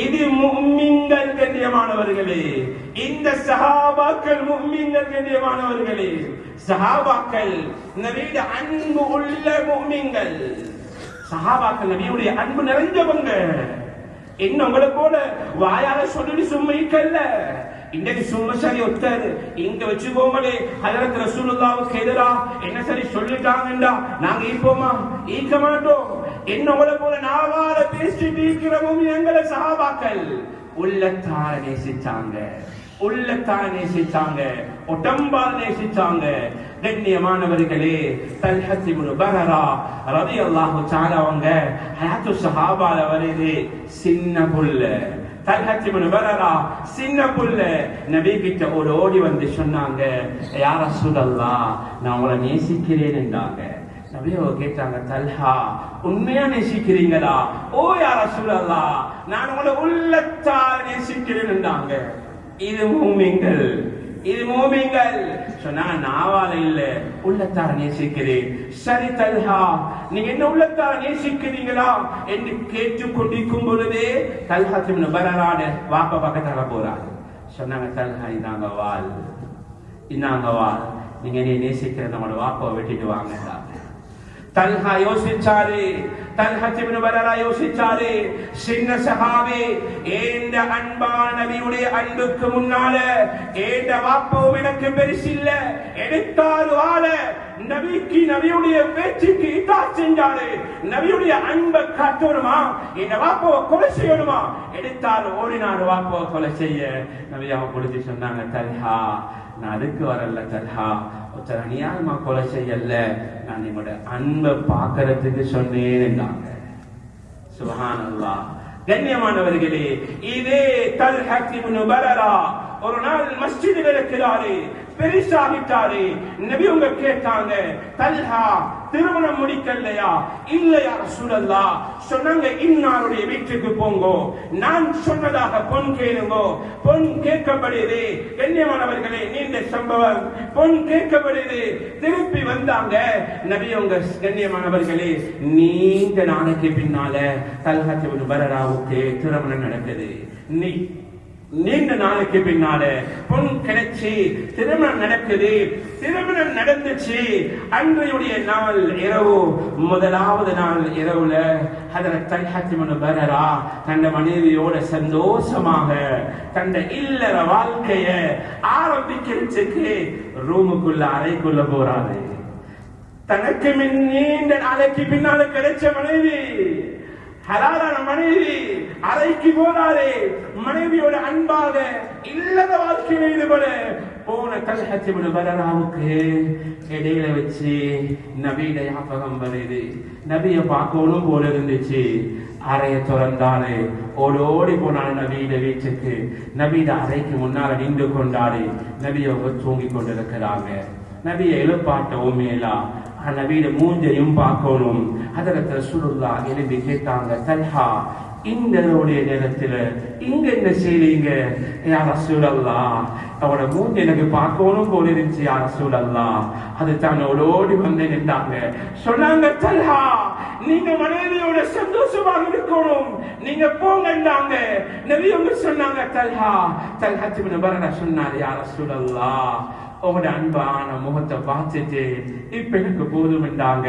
இது முஃமின்கள் கண்ணியமானவர்களே, இந்த சஹாபாக்கள் முஃமின்கள் கண்ணியமானவர்களே. சஹாபாக்கள் நபியுடைய அன்பு உள்ள முஃமின்கள். சஹாபாக்கள் நபியுடைய அன்பு நிறைஞ்சவங்க. இன்னும் உங்களை போல வாயால சொல்லி சும்மா இருக்கல்ல. இன்னைக்கு சும்மா சரி ஒத்தாரு இங்க வச்சுக்கோங்களே, ஹஜரத் ரசூலுல்லாஹ்வுக்கு எதிரா என்ன சரி சொல்லிட்டாங்கடா நாங்க இப்போமா ஈக்க மாட்டோம். என்னோட போல நாவால பேசிட்டு இருக்கிறோம். எங்களை சஹாபாக்கள் உள்ளத்தால நேசிச்சாங்க, உள்ளத்தால நேசிச்சாங்க, உடம்பால் நேசிச்சாங்க. கண்ணியமானவர்களே, தல்ஹத் இப்னு பரரா ரலியல்லாஹு தஆலா அவங்க ஹயாத்து ஸஹாபால வருது, சின்ன புள்ள. தல்ஹத் இப்னு பரரா சின்ன புள்ள நபி கிட்ட ஓடி வந்து சொன்னாங்க, யா ரசூலல்லாஹ் நான் உங்களை நேசிக்கிறேன் என்றாங்க. நபி அவங்க கேட்டாங்க, தல்ஹா உண்மையா நேசிக்கிறீங்களா? ஓ யா ரசூலல்லாஹ் நான் உங்களை உள்ளத்தால் நேசிக்கிறேன் என்றாங்க. இது மூமின்கள், இது மூமின்கள். சொன்னா நாவால இல்ல, உள்ளத்தார நேசிக்கிறேன். சரி தல்ஹா, நீங்க என்ன உள்ளத்தார நேசிக்கிறீங்களா என்று கேட்டுக் கொண்டிருக்கும் பொழுதே தல்ஹா இப்னு பரராட வாப்பா பக்கத்தால போறாரு. சொன்னாங்க, தல்ஹா இந்தாங்க வாள், இந்தாங்க வாள், நீங்க என்ன நேசிக்கிற நம்மளோட வாப்பாவை வெட்டிட்டு வாங்க. தல்ஹா யோசிச்சாரு, தல்ஹத் இப்னு பரரா யோசிச்சாரு, சின்ன சஹாபி, ஏண்ட அன்பான நபியுடைய அன்புக்கு முன்னால ஏண்ட வாப்பவும் எனக்கு பெருசில்ல, எடுத்தாரு வாழ நபிக்கு நபியுடைய பேச்சுக்கு இதாத் செஞ்சாரு. நபியுடைய அன்பை காட்டணுமா, இந்த வாப்பாவை கொலை செய்யணுமா? எடுத்தாரு, ஓடினாரு வாப்பாவை கொலை செய்ய. நபியாவை கொடுத்து சொன்னாங்க, தல்ஹா நான் அதுக்கு வரல தல்ஹா, ஒருத்தர் அநியாயமா கொலை செய்யல, நான் என்னோட அன்பை பார்க்கறதுக்கு சொன்னேன் என்றாங்க. சுப்ஹானல்லாஹ். கண்ணியமானவர்களே, இதே தல்ஹா இப்னு பரரா ஒரு நாள் மஸ்ஜிதில் இருக்கிறாரு, பெரிசாகிட்டாரு. நபி அவங்க கேட்டாங்க, தல்ஹா திருமணம் முடிக்கலையா? இல்லையா ரசூலல்லாஹ். சொன்னாங்க, இன்னாருடைய வீட்டுக்கு போங்கோ, நான் சொன்னதாக பொன் கேளுங்கோ. பொன் கேட்கப்படுது. கண்ணியமானவர்களே, நீண்ட சம்பவம். பொன் கேட்கப்படுது. திருப்பி வந்தாங்க நபி அவங்க. கண்ணியமானவர்களே, நீண்ட நாளைக்கு பின்னால தல்ஹா இப்னு பரராவுக்கு திருமணம் நடக்குது. நீண்ட நாளைக்கு பின்னால பொன் கிடைச்சி திருமணம் நடக்குது. திருமணம் நடந்துச்சு. அன்றையுடைய நாள் இரவு, முதலாவது நாள் இரவுல ஹஜ்ரத் தல்ஹா இப்னு பரரா தன் மனைவியோட சந்தோஷமாக தன் இல்லற வாழ்க்கைய ஆரம்பிக்கிறதுக்கு ரூமுக்குள்ள அறைக்குள்ள போறாரு. தனக்கு நீண்ட நாளைக்கு பின்னால கிடைச்ச மனைவி, ஹலாலான மனைவி, அறைக்கு போறாரு. மனைவியோட அன்பாக இல்லற வாழ்க்கையில் ஈடுபட போன தல்ஹா இப்னு பரராவுக்கு இடையில வச்சு நபியிட ஞாபகம் வருது. நபிய பார்க்கணும் போல இருந்துச்சு. அறைய திறந்தாரு. ஓடோடி போனாரு நபியிட வீட்டுக்கு. நபியிட அறைக்கு முன்னால நின்று கொண்டாரு. நபிய தூங்கி கொண்டிருக்கிறாங்க. நபியை எழுப்பாட்டவும் மேலா, நபியிட மூஞ்சையும் பார்க்கணும். ஹஜ்ரத் ரசூலுல்லாஹ் எழுப்பி கேட்டாங்க, தல்ஹா இந்த நேரத்துல இங்க என்ன செய்றீங்க யா ரசூலல்லாஹ்? அவனோட மூஞ்சி எனக்கு பார்க்கணும் போல இருந்துச்சு யா ரசூலல்லாஹ். அது தான் ஓடோடி வந்து நின்றாங்க. சொன்னாங்க, தல்ஹா நீங்க மனைவியோட சந்தோஷமாக இருக்கணும், நீங்க போங்கன்னாங்க. நபி அவங்க சொன்னாங்க, தல்ஹா இப்னு பரரா சொன்னாரு, யா ரசூலல்லாஹ் உங்களோட அன்பான முகத்தை பார்த்துட்டு இப்ப எனக்கு போதும் என்றாங்க.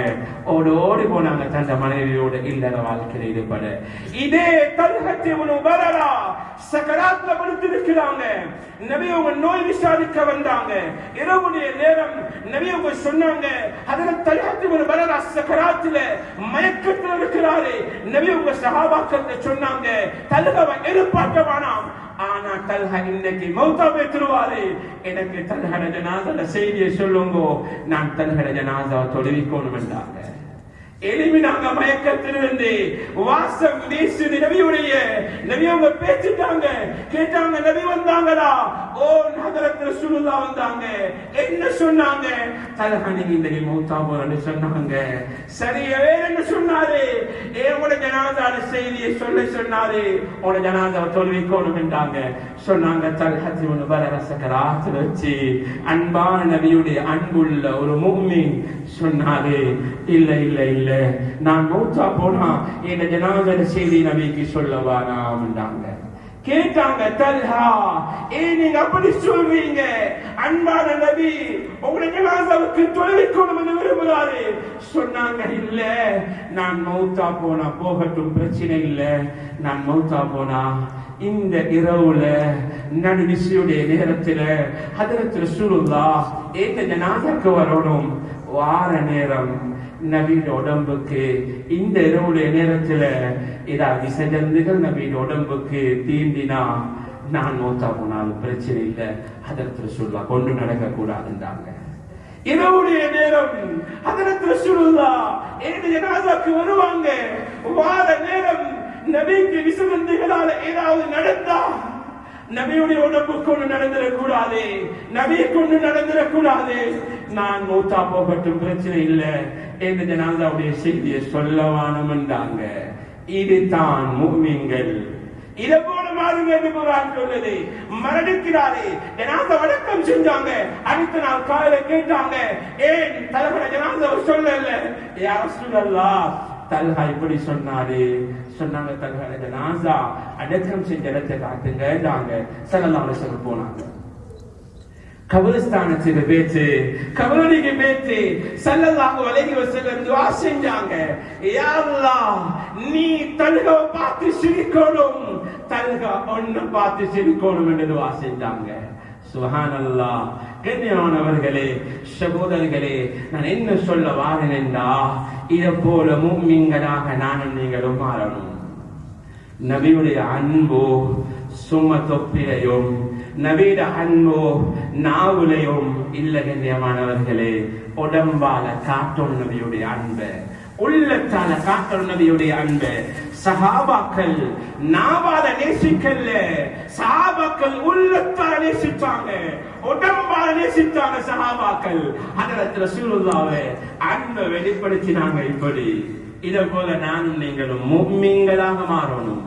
ஓடோடி போனாங்க தன் மனைவியோட இல்லற வாழ்க்கையில் ஈடுபட. இதே தல்ஹா இப்னு பரரா சக்கராத்ல படுத்திருக்கிறாங்க. நபி அவங்க நோய் விசாரிக்க வந்தாங்க. இரவுடைய நேரம் நபி அவங்க சொன்னாங்க, ஹஜ்ரத் தல்ஹா இப்னு பரரா சக்கராத்ல மயக்கத்தில் இருக்கிறாரு. நபி அவங்க சஹாபாக்கள் சொன்னாங்க, தல்ஹாவை எழுப்பாட்ட வேணாம், ஆனா தல்ஹா இன்னைக்கு மௌத்தா பெற்றுவாரு. எனக்கு தல்ஹா ஜனாஸா செய்தியை சொல்லுங்க, நான் தல்ஹா ஜனாஸாவை தொழுவிக்கணும் என்றாங்க. எளிமையாக மயக்கத்திலிருந்து வாசம் வீசுது. நபியுடைய நபி அவங்க பேசிட்டாங்க. கேட்டாங்க, நபி வந்தாங்களா? ஓ ஹஜ்ரத் ரசூலுல்லாஹ் வந்தாங்க. என்ன சொன்னாங்க? தல்ஹா நீங்க இந்த மௌத்தா போறன்னு சொன்னாங்க. சரியா வேறன்னு சொன்னாரு. உங்களோட ஜனாஸாட செய்தியை சொல்ல சொன்னாரு. உங்களோட ஜனாஸாவை தொழுவிக்கணும் என்றாங்க. சொன்னாங்க, தல்ஹா இப்னு பரரா சக்கராத்துல வச்சு அன்பான நபியுடைய அன்புள்ள ஒரு முஃமின் சொன்னாரு, இல்ல இல்ல இல்ல, நான் மௌத்தா போனா என் ஜனாஸா செய்தி நபிக்கு சொல்லவா நாம்ண்டாங்க. கேட்டாங்க, தல்ஹா நீங்க அப்படி சொல்றீங்க? அன்பான நபி உங்களுடைய ஜனாஸாவுக்கு தொழுவிக்கணும் என்று விரும்புகிறாரு. சொன்னாங்க, இல்ல நான் மௌத்தா போனா போகட்டும், பிரச்சனை இல்ல. நான் மௌத்தா போனா இந்த இரவுல நடுவிசியுடைய நேரத்துல ஹஜ்ரத் ரசூலுல்லாஹ் ஏக ஜனாஸாக்கு வரணும். வார நேரம் நபியோட உடம்புக்கு இந்த இரவுடைய நேரத்துல ஏதாவது விசஜந்துகள் நபியோட உடம்புக்கு தீண்டினா நான் மௌத்தா போனாலும் பிரச்சனை இல்லை, ஹஜ்ரத் ரசூலுல்லாஹ் கொண்டு நடக்க கூடாதுன்றாங்க. இரவுடைய நேரம் ஹஜ்ரத் ரசூலுல்லாஹ் ஏக ஜனாஸாக்கு வருவாங்க. வார நேரம் நபிக்கு விசஜந்துகளால ஏதாவது நடந்தா நபியுடைய உடம்பு கொண்டு நடந்துடக்கூடாது, நபியை கொண்டு நடந்துடக்கூடாது. நான் மௌத்தா போகட்டும், பிரச்சனை இல்லை என்று ஜனாஸாவுடைய செய்தியை சொல்லவானம் என்றாங்க. இதுதான் முஃமின்கள். இதை போல மாறுங்க என்று குர்ஆன் சொல்லுது. மரணிக்கிறாரே, ஜனாஸா அடக்கம் செஞ்சாங்க. அடுத்த நாள் காலையில கேட்டாங்க, ஏன் தலகட ஜனாஸாவை சொல்லல? யா ரசூலல்லாஹ் தல்ஹா இப்படி சொன்னாரு. சொன்னாங்க, தல்ஹா ஜனாஸா அடக்கம் செஞ்ச இடத்தை காட்டுங்க. ஸல்லல்லாஹு அலைஹி வஸல்லம் போனாங்க. கபரிஸ்தானத்துக்கு பேச்சு, கபருக்கு பேச்சு. ஸல்லல்லாஹு அலைஹி வஸல்லம் துஆ செஞ்சாங்க, யா அல்லாஹ் நீ தல்ஹாவை பார்த்து சிரிக்கணும், தல்ஹா ஒன்ன பார்த்து சிரிக்கணும் என்று துஆ செஞ்சாங்க. சுப்ஹானல்லாஹ். கண்ணியமானவர்களே, சகோதரர்களே, நான் என்ன சொல்ல வாரேன் என்றா, இதை போல முஃமின்களாக நானும் நீங்களும் மாறணும். நபியுடைய அன்போ சும தொப்பிலையும், நபியுடைய அன்போ நாவுலையும் இல்ல. கண்ணியமானவர்களே, உடம்பால காட்டும் நபியுடைய அன்பை, உள்ளத்தால காட்டும் நபியுடைய அன்பை, சஹாபாக்கள் நாவால நேசிக்கல்ல, சஹாபாக்கள் உள்ளத்தால நேசிச்சாங்க, உடம்பால நேசிச்சாங்க. சஹாபாக்கள் ஹஜ்ரத் ரசூலுல்லாஹ்வை அன்பை வெளிப்படுத்தினாங்க. இப்படி இதை போல நானும் நீங்களும் முஃமின்களாக மாறணும்,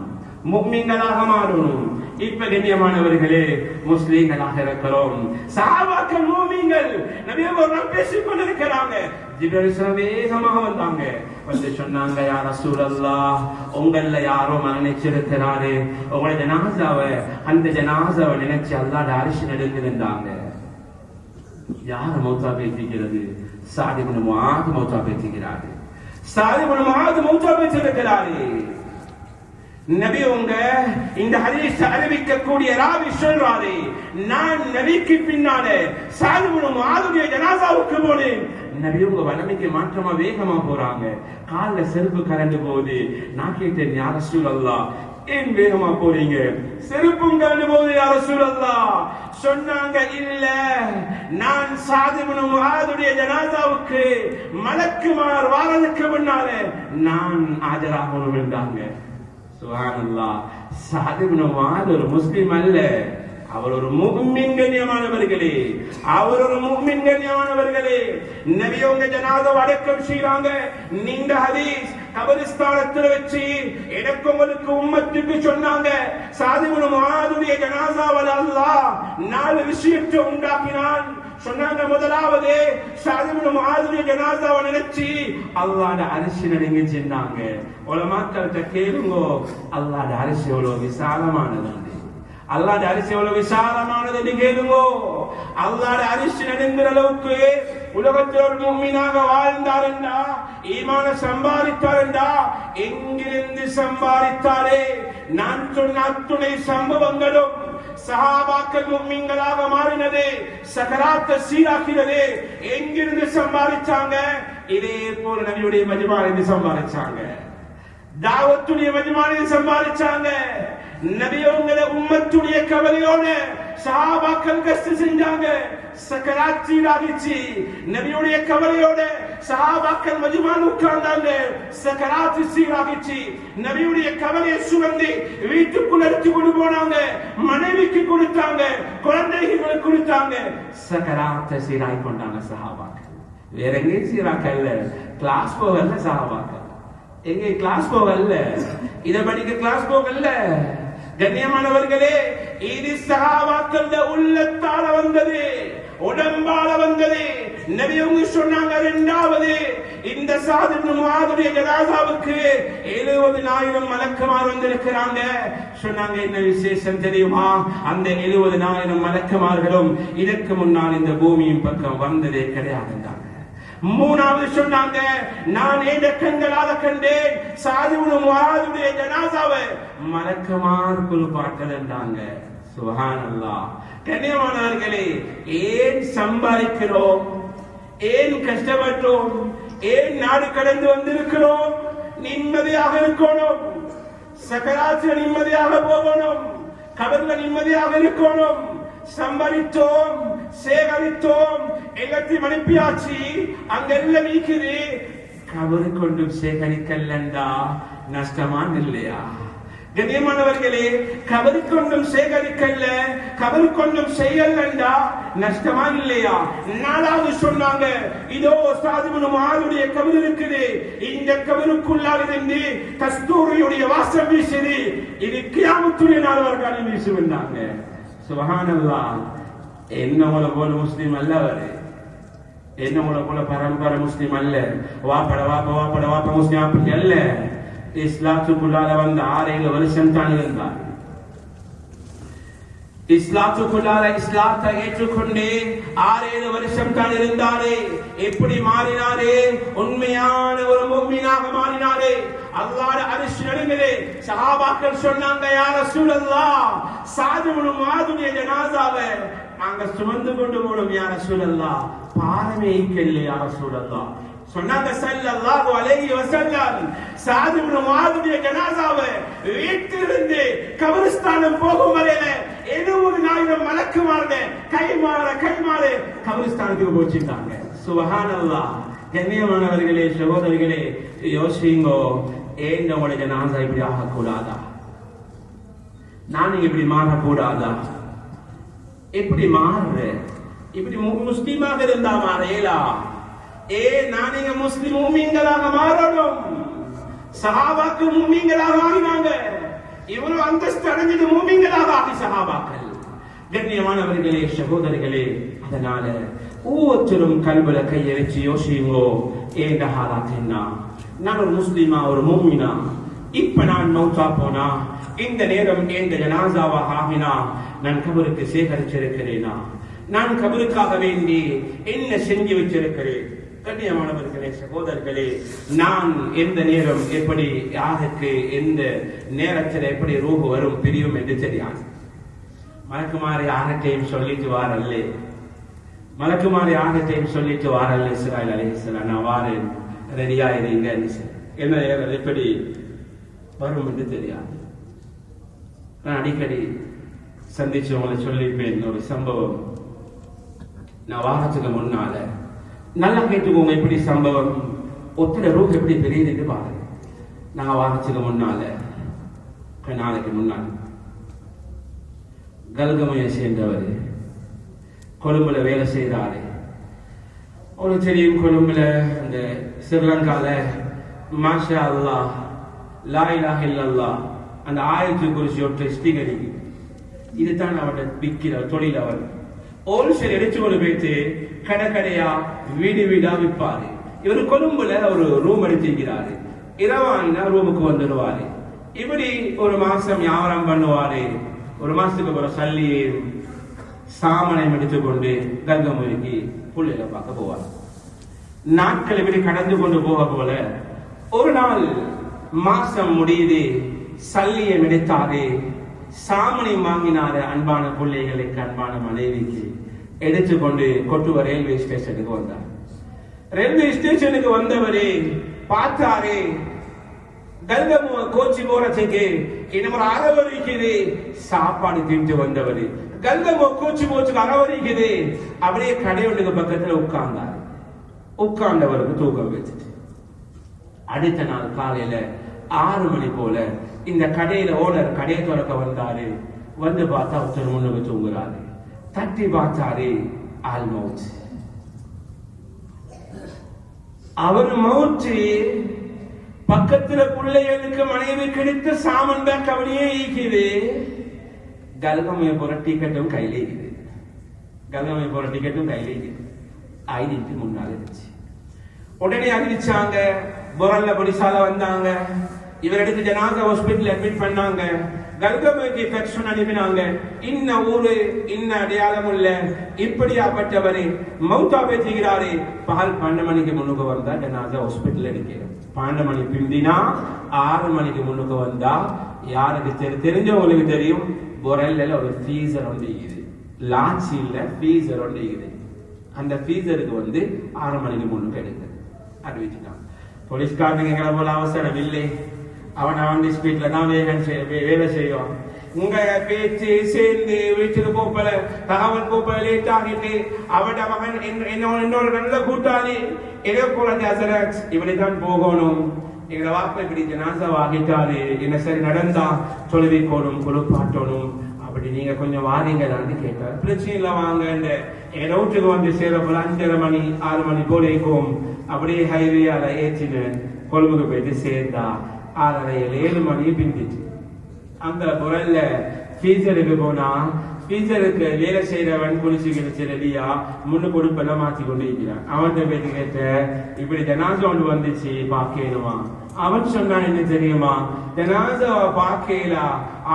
முஃமின்களாக மாறணும். இப்ப கண்ணியமானவர்களே, முஸ்லீம்களாக இருக்கிறோம். சஹாபாக்கள் முஃமின்கள். நபி அவர்கள் பேசிக் கொண்டிருக்கிறாங்க. ஜிப்ரீல் வேகமாக வந்தாங்க. வந்து சொன்னாங்க, யா ரசூலல்லாஹ், உங்கள யாரோ மரணிச்சிருக்கிறாரு, உங்களோட ஜனாசாவை, அந்த ஜனாசாவை நினைச்சு அல்லாஹ்வுடைய அரிசி நடுங்கிருந்தாங்க. யார் மௌத்தா பேசிக்கிறது? சாத் இப்னு முஆத் மௌத்தா பேசிக்கிறாரு. சாத் இப்னு முஆத் மௌத்தா பேசிக்கிறாரு. நபி உங்க இந்த ஹதீஸ் அறிவிக்கக்கூடிய ராவி சொல்றாரு, நான் நபிக்கு பின்னாலே சாத் இப்னு முஆதுடைய ஜனாசாவுக்கு போனேன். நபி உங்க வளமைக்கு மாற்றமா வேகமா போறாங்க. கால்ல செருப்பு கரண்டு போகுது. நான் கேட்டேன், யா ரசூலல்லாஹ், ஏன் வேகமா போறீங்க? செருப்பும் கரண்டு போகுது யா ரசூலல்லாஹ். சொன்னாங்க, இல்ல, நான் சாத் இப்னு முஆதுடைய ஜனாசாவுக்கு மலக்குமார் வாரதுக்கு முன்னாலே நான் ஆஜராகணும் என்றாங்க. சுப்ஹானல்லாஹ். சாத் இப்னு முஆத் ஒரு முஸ்லிம் அல்ல, அவர் ஒரு முஃமின். கண்ணியமானவர்களே, அவர் ஒரு முஃமின். கண்ணியமானவர்களே, நபி அவங்க ஜனாஸாவை அடக்கம் செய்றாங்க. நீண்ட ஹதீஸ். கபரிஸ்தானத்துல வச்சு எனக்கு உங்களுக்கு உம்மத்துக்கு சொன்னாங்க, சாத் இப்னு முஆதுடைய ஜனாஸாவை அல்லாஹ் 4 விஷயத்தை உண்டாக்கினான். சொன்னாங்க, முதலாவது சாத் இப்னு முஆதுடைய ஜனாஸாவை நினைச்சு அல்லாஹ்வுடைய அரிசி நடுங்கி சென்றாங்க. உலமாக்கள்கிட்ட கேளுங்க, அல்லாஹ்வுடைய அரிசி எவ்வளவு விசாலமானது, அல்லாஹ்வுடைய அரிசி எவ்வளவு விசாலமானது கேளுங்க. அல்லாஹ்வுடைய அரிசி நடுங்குற அளவுக்கு உலகத்தில் ஒரு முஃமினாக வாழ்ந்தார் என்றா, ஈமான சம்பாதித்தார் என்றா, எங்கிருந்து சம்பாதித்தாரே? நான் சொன்ன அத்துணை சம்பவங்களும் சஹாபாக்கள் முஃமின்களாக மாறினது, சகராத்தை சீராக்கினது. எங்கிருந்து சம்பாதிச்சாங்க? இதே போல நபியுடைய மஜ்மாலிருந்து சம்பாதிச்சாங்க, தாவத்துடைய மஜ்மாலிருந்து சம்பாதிச்சாங்க. நபியோங்கள உம்மத்துடைய கவலையோட சஹாபாக்கள் கஷ்ட செஞ்சாங்க, சக்கராத் சீராகிச்சு. நபியுடைய கவலையோட சஹாபாக்கள் மஜ்மால் உட்கார்ந்தாங்க, சக்கராத் சீராகிச்சு. நபியுடைய கவலையை சுமந்து வீட்டுக்குள் எடுத்து கொண்டு போனாங்க, மனைவிக்கு கொடுத்தாங்க, குழந்தைகளுக்கு கொடுத்தாங்க, சக்கராத்தை சீராகி கொண்டாங்க சஹாபாக்கள். வேற எங்கேயும் சீராக்கல்ல, கிளாஸ் போகல சஹாபாக்கள். எங்க கிளாஸ் போகல, இத படிக்க கிளாஸ் போகல. கண்ணியமானவர்களே, இது சஹாபாக்கள் உள்ளத்தால வந்தது, உடம்பால வந்தது. நபி அவங்க சொன்னாங்க, இரண்டாவது, இந்த சாத் இப்னு முஆதுடைய ஜனாஸாவுக்கு 70,000 மலக்குமார் வந்திருக்கிறாங்க. சொன்னாங்க, என்ன விசேஷம் தெரியுமா? அந்த 70,000 மலக்குமார்களும் இதற்கு முன்னால் இந்த பூமியின் பக்கம் வந்ததே கிடையாது. மூணாவது சொன்னாங்க, நான் ஏண்ட கண்களால கண்டேன் சாத் இப்னு முஆதுடைய ஜனாஸாவை மலக்குமார் குளிப்பாட்டல் என்றாங்க. சுப்ஹானல்லாஹ். கண்ணியமானவர்களே, ஏன் சம்பாதிக்கிறோம்? ஏன் கஷ்டப்பட்டோம்? ஏன் நாடு கடந்து வந்திருக்கிறோம்? நிம்மதியாக இருக்கணும், சக்கராத்துல நிம்மதியாக போகணும், கபர்ல நிம்மதியாக இருக்கணும். சம்பாதித்தோம், சேகரித்தோம், எல்லாத்தையும் அனுப்பியாச்சு, அங்கெல்லாம் நீக்குது. கபரு கொண்டும் சேகரிக்கலண்டா நஷ்டமா இல்லையா? கண்ணியமானவர்களே, கபரு கொண்டும் சேகரிக்கல, கபரு கொண்டும் செய்யலண்டா நஷ்டமா இல்லையா? நாலாவது சொன்னாங்க, இதோ சாத் இப்னு முஆதுடைய கபர் இருக்குது, இந்த கபருக்குள்ளால் இருந்து கஸ்தூரியுடைய வாசம் வீசுது, இது கியாமத்துடைய நாள் வரைக்கும் வீசுவந்தாங்க. சுப்ஹானல்லாஹ். என்னவள போல முஸ்லிம் அல்ல அவரு, என்னவள போல பரம்பரை முஸ்லிம் அல்ல, வாப்பட வாப்ப முஸ்லிம் அப்படி அல்ல. இஸ்லாத்துக்குள்ளால வந்து 6-7 வருஷம் தான் இருந்தார். இஸ்லாத்துக்குள்ளால இஸ்லாத்தை ஏற்றுக்கொண்டு 6-7 வருஷம் தான் இருந்தாரே. எப்படி மாறினாரே? உண்மையான ஒரு முஃமினாக மாறினாரே. அல்லாஹ்வுடைய அரிசி நடுங்குதே. சஹாபாக்கள் சொன்னாங்க, யா ரசூலல்லாஹ், சாத் இப்னு முஆதுடைய ஜனாஸாவை நாங்க சுமந்து கொண்டு போனோம் யா ரசூலல்லாஹ், பாரமே இல்லையா யா ரசூலல்லாஹ். சொன்னாங்க ஸல்லல்லாஹு அலைஹி வஸல்லம், சாத் இப்னு முஆதுடைய ஜனாஸாவை வீட்டிலிருந்து கபரிஸ்தானம் போகும் வரையில 70,000 மலக்குமார்கள் கைமாற கபரிஸ்தானுக்கு போச்சிட்டாங்க. சுப்ஹானல்லாஹ். கண்ணியமானவர்களே, சகோதரிகளே, யோசிங்கோ, ஏன் உங்களுடைய ஜனாசா இப்படி ஆகக்கூடாதா? நான் இப்படி மாறக்கூடாதா? எப்படி மாறுற? இப்படி முஸ்லிமாக இருந்தா மாறையலா? நான் நீங்க முஸ்லிம் மூமின்களாக மாறணும். சஹாபாக்கு மூமின்களாக ஆகினாங்க. இவ்வளவு அந்தஸ்து அடைஞ்சது மூமின்களாக ஆகி சஹாபாக்கள். கண்ணியமானவர்களே, சகோதரிகளே, அதனால ஒவ்வொருத்தரும் கல்வில கையை வச்சு யோசியுங்கோ, ஏண்ட ஹாலாத் என்ன? நான் ஒரு முஸ்லிமா, ஒரு மூமினா, இப்ப நான் மௌத்தா போனா, இந்த நேரம் எந்த ஜனாசாவாக ஆகினா, நான் கபருக்கு சேகரிச்சிருக்கிறேனா? நான் கபருக்காக வேண்டி என்ன செஞ்சு வச்சிருக்கிறேன்? கண்ணியமானவர்களே, சகோதரர்களே, நான் எந்த நேரம் எப்படி யாருக்கு எந்த நேரத்தில் எப்படி ரூஹு வரும் பிரியும் என்று தெரியாது. மலக்குமாரி யார்கிட்டையும் சொல்லிட்டு வாரல்லே, மலக்குமாரி யார்கிட்டையும் சொல்லிட்டு வாரல்ல. இஸ்ராயில் அலைஹிஸ்ஸலாம், நான் வாரேன், ரெடியா இருங்க, என்ன நேரம் எப்படி வரும் என்று தெரியாது. நான் அடிக்கடி சந்திச்சவங்களை சொல்லிப்பேன் ஒரு சம்பவம். நான் வாரத்துக்கு முன்னால நல்லா கேட்டுக்கோங்க, எப்படி சம்பவம், ஒத்தட ரூஹ் எப்படி பெரியதுன்னு பாருங்க. நான் வாரத்துக்கு முன்னால நாளைக்கு முன்னாள் கல்கமையை சேர்ந்தவர் கொழும்புல வேலை செய்கிறாரு. ஒரு தெரியும், கொழும்புல அந்த ஸ்ரீலங்கால மாஷா அல்லாஹ் லா இலாஹ இல்லல்லாஹ் அந்த ஆயத்து குறிச்சி ஒற்றை ஸ்ரீகரிக்கு இதுதான் அவருடைய விற்கிற தொழில். அவர் ஹோல்சேல் எடுத்து கொண்டு போயிட்டு கடை கடையா வீடு வீடா விற்பாரு. இவர் கொழும்புல ஒரு ரூம் எடுத்திருக்கிறாரு. இரவாயினா ரூமுக்கு வந்துடுவாரு. இப்படி ஒரு மாசம் வியாபாரம் பண்ணுவாரு. ஒரு மாசத்துக்கு ஒரு சல்லி சாமனையும் எடுத்துக்கொண்டு கங்கமொழிக்கு புள்ளையில பார்க்க போவார். நாட்கள் இப்படி கடந்து கொண்டு போக போல ஒரு நாள் மாசம் முடியுது, சல்லியை எடுத்தாரு, சாமனை வாங்கினாரு. அன்பான பிள்ளைகளுக்கு, அன்பான மனைவிக்கு எடுத்துக்கொண்டு கொட்டுவ ரயில்வே ஸ்டேஷனுக்கு வந்தார். ரயில்வே ஸ்டேஷனுக்கு வந்தவரே பார்த்தாரு, கல்கமுவ கோச்சி போறதுக்கு இன்னும் ஒரு அரவரிக்குது. சாப்பாடு தின்று வந்தவரு கல்கமுவ கோச்சி போச்சுக்கு அரவரிக்குது. அப்படியே கடையொன்றுக்கு பக்கத்துல உட்கார்ந்தார். உட்கார்ந்தவருக்கு தூக்கம் வச்சுட்டு அடுத்த நாள் காலையில 6 மணி போல இந்த கடையில ஓனர் கடையை திறக்க வந்தாரு. வந்து பார்த்தா ஒருத்தர் முன்னுக்கு தூங்குறாரு. தட்டி பார்த்தாரு, ஆல் மவுத். அவர் மவுத்து. பக்கத்துல பிள்ளைகளுக்கு மனைவி கிடைத்த சாமன் பேக் அப்படியே ஈக்குது. கல்கமைய போற டிக்கெட்டும் கையில இருக்குது. கல்கமைய போற டிக்கெட்டும் கையில இருக்குது. ஐடென்டி முன்னால இருந்துச்சு. உடனே அறிவிச்சாங்க. பொரல்ல போலீஸால வந்தாங்க. இவர் எடுத்து ஜனாதா ஹாஸ்பிட்டல் அட்மிட் பண்ணாங்க. கல்கமைக்கு பெக்ஷன் அனுப்பினாங்க. இன்ன ஊரு, இன்ன அடையாளம் உள்ள இப்படியாப்பட்டவர் மௌத்தா பேசுகிறாரு. பகல் 12 மணிக்கு முன்னுக்கு வந்தா ஜனாதா ஹாஸ்பிட்டல் எடுக்கிறோம். 12 மணி பிந்தினா 6 மணிக்கு முன்னுக்கு வந்தா யாருக்கு தெரிஞ்சவங்களுக்கு தெரியும். பொரல்ல ஒரு ஃபீஸர் ஒன்று இருக்குது. லாட்சி இல்ல, ஃபீஸர் ஒன்று இருக்குது. அந்த ஃபீஸருக்கு வந்து 6 மணிக்கு முன்னுக்கு எடுக்க அறிவிச்சுட்டான். போலீஸ்காரனுக்கு எங்களை போல அவசரம் இல்லை. அவன் ஸ்பீட்ல தான் வேலை செய்வான். உங்க பேச்சு சேர்ந்து வீட்டுக்கு போப்பல தகவல் போப்பல லேட் ஆகிட்டு அவட மகன் என்னோட நல்ல கூட்டாளி இதே போல ஜாசரக்ஸ் இப்படித்தான் போகணும். எங்களை வாப்ப இப்படி ஜனாசா ஆகிட்டாரு, என்ன சரி நடந்தா தொழுவிக்கோணும், குளிப்பாட்டணும், அப்படி நீங்க கொஞ்சம் வாரீங்களான்னு கேட்டார். பிரச்சனை இல்லை, வாங்க. எங்க ரவுட்டுக்கு வந்து சேர போல 5:30 மணி 6 மணி போல இருக்கும். அப்படியே ஹைவேயால ஏற்றினு கொழும்புக்கு போயிட்டு சேர்ந்தா 6:30 7 மணி பிந்திச்சு. அந்த பொருள்ல ஃபீஸருக்கு போனா ஃபீஸருக்கு வேலை செய்யறவன் குளிச்சு ரெடியா முன்னு கொடுப்பெல்லாம் மாத்தி கொண்டு இருக்கிறான். அவன்கிட்ட போயிட்டு கேட்ட, இப்படி ஜனாசா ஒன்று வந்துச்சு பாக்கணுமா? அவன் சொன்னா என்ன தெரியுமா, ஜனாசாவை பாக்கலா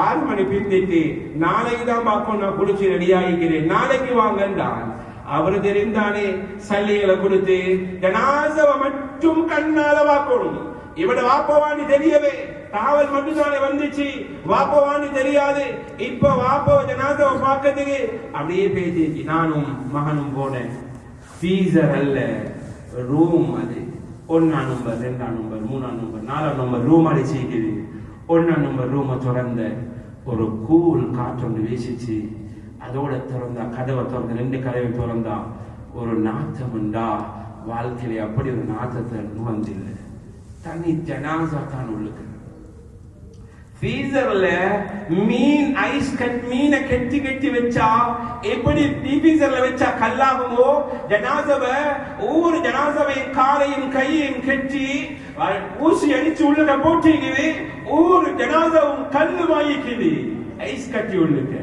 6 மணி பிந்திட்டு நாளைக்கு தான் பார்க்கணும், நான் குளிச்சு ரெடி ஆகிக்கிறேன், நாளைக்கு வாங்கன்றான். அவரு தெரிந்தானே சல்லிகளை கொடுத்து ஜனாசாவை மட்டும் கண்ணால பார்க்கணும். இவட வாப்பவான்னு தெரியவே காவல் மட்டும்தானே வந்துச்சு, வாப்பவான்னு தெரியாது. இப்ப வாப்ப ஜனாசாவை பார்க்கறதுக்கு அப்படியே பேசிச்சு. நானும் மகனும் போனேன். ஃபீஸர் அல்ல, ரூம். அது 1ஆம் நம்பர் 2ஆம் நம்பர் 3ஆம் நம்பர் 4ஆம் நம்பர் ரூம் அடிச்சிக்குது. 1ஆம் நம்பர் ரூமை திறந்த ஒரு கூல் காற்றொன்று வீசிச்சு. அதோட திறந்தா கதவை திறந்த 2 கதவை திறந்தா ஒரு நாத்தம் உண்டா. வாழ்க்கையில அப்படி ஒரு நாத்தத்தை வந்தில்லை. தனி ஜனாசா தான் உள்ளுக்கு. ஃப்ரீசர்ல மீன் ஐஸ் மீனை கெட்டி கெட்டி வச்சா எப்படி ஃப்ரீசர்ல வச்சா கல்லாகுமோ, ஜனாசாவை ஒவ்வொரு ஜனாசாவையும் காலையும் கையையும் கெட்டி ஊசி அடிச்சு உள்ளுக்க போட்டிக்குது. ஒவ்வொரு ஜனாசாவும் கல்லு வாங்கிக்குது, ஐஸ் கட்டி உள்ளுக்கு.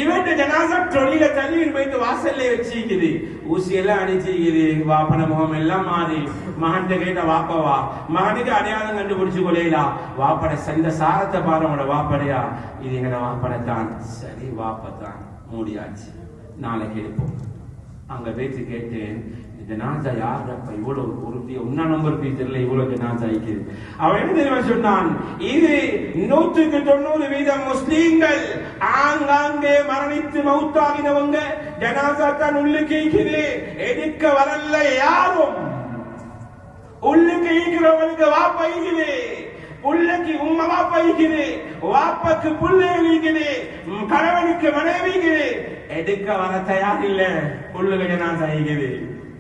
இவன் ஜனாசா ட்ரொலியில தள்ளி போயிட்டு வாசல்ல வச்சிக்குது, ஊசி எல்லாம் அடிச்சிக்குது. வாப்பன முகம் எல்லாம் மாறி மகன்கிட்ட கேட்ட வாப்பவா, மகனுக்கு அடையாளம் கண்டுபிடிச்சு கொள்ளையிலா, வாப்பட சென்ற சாரத்தை பாரு, உங்களோட வாப்படையா, இது எங்கட வாப்படைத்தான். சரி வாப்பத்தான், மூடியாச்சு, நாளைக்கு எடுப்போம். அங்க பேச்சு கேட்டேன், ஜனாசா யாருப்ப இவ்வளவு உறுதி, ஒன்னா நம்பர் பீச்சர்ல இவ்வளவு ஜனாசா இருக்குது. அவன் என்ன தெரியுமா சொன்னான், இது 100% முஸ்லீம்கள் ஆங்காங்கே மரணித்து மௌத்தாகினவங்க ஜனாசா தான் உள்ளுக்கு இருக்குது, எடுக்க வரல யாரும். உள்ளுக்கு இருக்கிறவங்களுக்கு வாப்பா இருக்குது, புள்ளைக்கு உம்மா வாப்பா இருக்குது, வாப்பாக்கு புள்ளை இருக்குது, கணவனுக்கு மனைவி இருக்குது, எடுக்க வர தயார் இல்ல. உள்ளுக்கு ஜனாசா இருக்குது,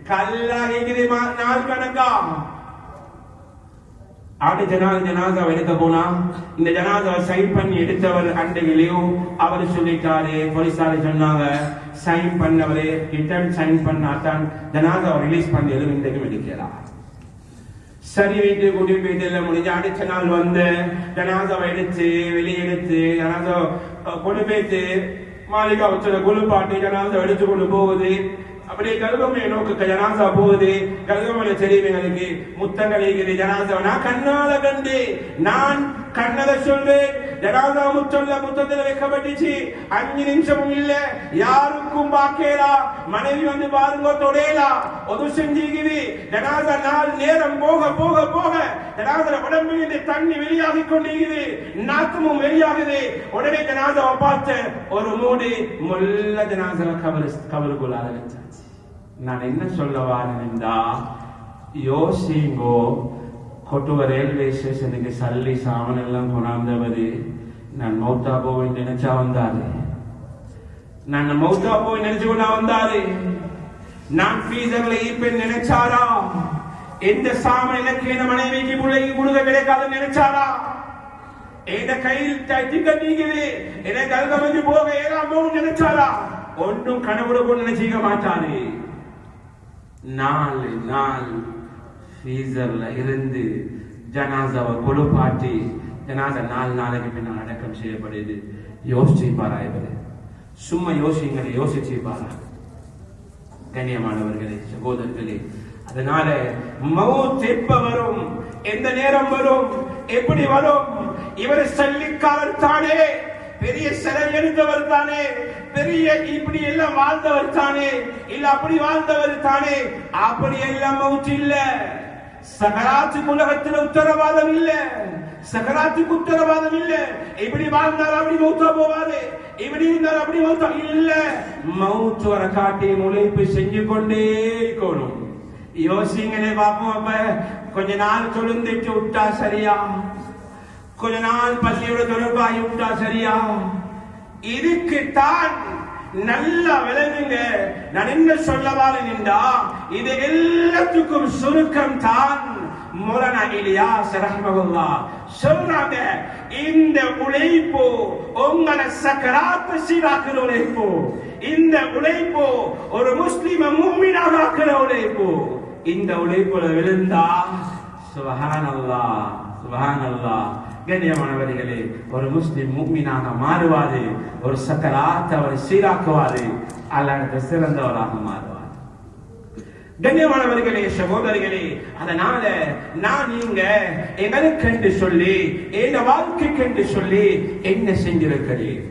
கல்லாகிக்குது நாள் கணக்கா. அப்படி ஜனாசா எடுக்க போனா இந்த ஜனாசாவை சைன் பண்ணி எடுத்தவர் அண்டையிலையும் அவர் சொல்லிட்டாரு, போலீஸாரு சொன்னாங்க, சைன் பண்ணவரு ரிட்டர்ன் சைன் பண்ணாதான் ஜனாசாவை ரிலீஸ் பண்ணி எதுவும் இன்றைக்கும் எடுக்கலாம். சரி வீட்டு கூட்டிட்டு போயிட்டு எல்லாம் முடிஞ்சு அடிச்ச நாள் வந்து ஜனாசாவை எடுத்து வெளியெடுத்து ஜனாசா கொண்டு போயிட்டு மாளிகா வச்சத குளிப்பாட்டி ஜனாசா எடுத்து கொண்டு போகுது. அப்படியே கருகமலை நோக்கு ஜனாசா போகுது. கருகமலை தெரியுங்களுக்கு முத்தங்கள் இருக்குது. ஜனாசா நான் கண்ணால கண்டு, நான் கண்ணத சொல்றேன், ஜனாசா முத்தத்தில் வைக்கப்பட்டுச்சு. 5 நிமிஷமும் இல்ல, யாருக்கும் பாக்கலா. மனைவி வந்து பாருங்க தொடையலா ஒது செஞ்சுக்குது. ஜனாசா நாள் நேரம் போக போக போக ஜனாசா உடம்பிலிருந்து தண்ணி வெளியாகி கொண்டிருக்குது, நாத்தமும் வெளியாகுது. உடனே ஜனாசாவை பார்த்த ஒரு மூடி முல்ல ஜனாசாவை கவருக்குள்ளாத வச்சாச்சு. நான் என்ன சொல்ல வாரேன்டா, யோசிங்கோ, கொட்டுவ ரயில்வே ஸ்டேஷனுக்கு சல்லி சாமன் எல்லாம் கொண்டாந்தவரு நான் மௌத்தா போய் நினைச்சா வந்தாரு. நான் மௌத்தா போய் நினைச்சு கொண்டா வந்தாரு. நான் ஃப்ரீசர்ல இருப்பேன் நினைச்சாரா? எந்த சாமன் எனக்கு என் மனைவிக்கு பிள்ளைக்கு கொடுக்க கிடைக்காதுன்னு நினைச்சாரா? என் கையில் டிக்கெட் நீக்குது, எனக்கு அல்கமஞ்சு போக ஏறாமோ நினைச்சாரா? ஒன்றும் கனவுட கூட நினைச்சிக்க மாட்டாரு. 4 நாள் ஃப்ரீசர்ல இருந்து ஜனாசாவை குளிப்பாட்டி ஜனாசா 4 நாளைக்கு பின்னால் அடக்கம் செய்யப்படுது. யோசிச்சு பாரா, இவரு சும்மா யோசிங்களை யோசிச்சு பாரா. கண்ணியமானவர்களே, சகோதரர்களே, அதனால மவுத் எப்ப வரும், எந்த நேரம் வரும், எப்படி வரும்? இவர் சல்லிக்காரர் தானே, பெரிய செலவு எடுத்தவர் தானே, பெரிய இப்படி எல்லாம் வாழ்ந்தவர் தானே, இல்ல அப்படி வாழ்ந்தவர் தானே. அப்படி எல்லாம் மவுத் இல்ல. சகராத்துக்கு உலகத்தில் உத்தரவாதம் இல்ல, சகராத்துக்கு உத்தரவாதம் இல்ல. இப்படி வாழ்ந்தால் அப்படி மௌத்தா போவாரு, இப்படி இருந்தால் அப்படி மௌத்தா இல்ல. மவுத் வர காட்டி உழைப்பு செஞ்சு கொண்டே இருக்கணும். யோசிங்களே பாப்போம். அப்ப கொஞ்ச நாள் தொழுந்துட்டு விட்டா சரியா, கொஞ்ச நாள் பள்ளியோட தொடர்பாகி விட்டா சரியா? இதுக்குத்தான் நல்லா விளங்குங்க. நான் என்ன சொல்ல வாரேன்டா, இது எல்லாத்துக்கும் சுருக்கம் தான். மௌலானா இலியாஸ் ரஹ்மத்துல்லாஹ் சொல்றாங்க, இந்த உழைப்பு உங்களை சக்கராத்து சீராக்குற உழைப்பு, இந்த உழைப்பு ஒரு முஸ்லிம முஃமினாக ஆக்குற உழைப்பு. இந்த உழைப்புல விழுந்தா சுப்ஹானல்லாஹ் சுப்ஹானல்லாஹ். கண்ணியமானவர்களே, ஒரு முஸ்லிம் முஃமினாக மாறுவாரு, ஒரு சக்கராத்தை அவர் சீராக்குவாரு, அல்லாஹ்வுக்கு சிறந்தவராக மாறுவார். கண்ணியமானவர்களே, சகோதரர்களே, அதனால நான் நீங்க எங்களுக்கு சொல்லி என் வாழ்க்கைக்கு சொல்லி என்ன செஞ்சிருக்கிறேன்?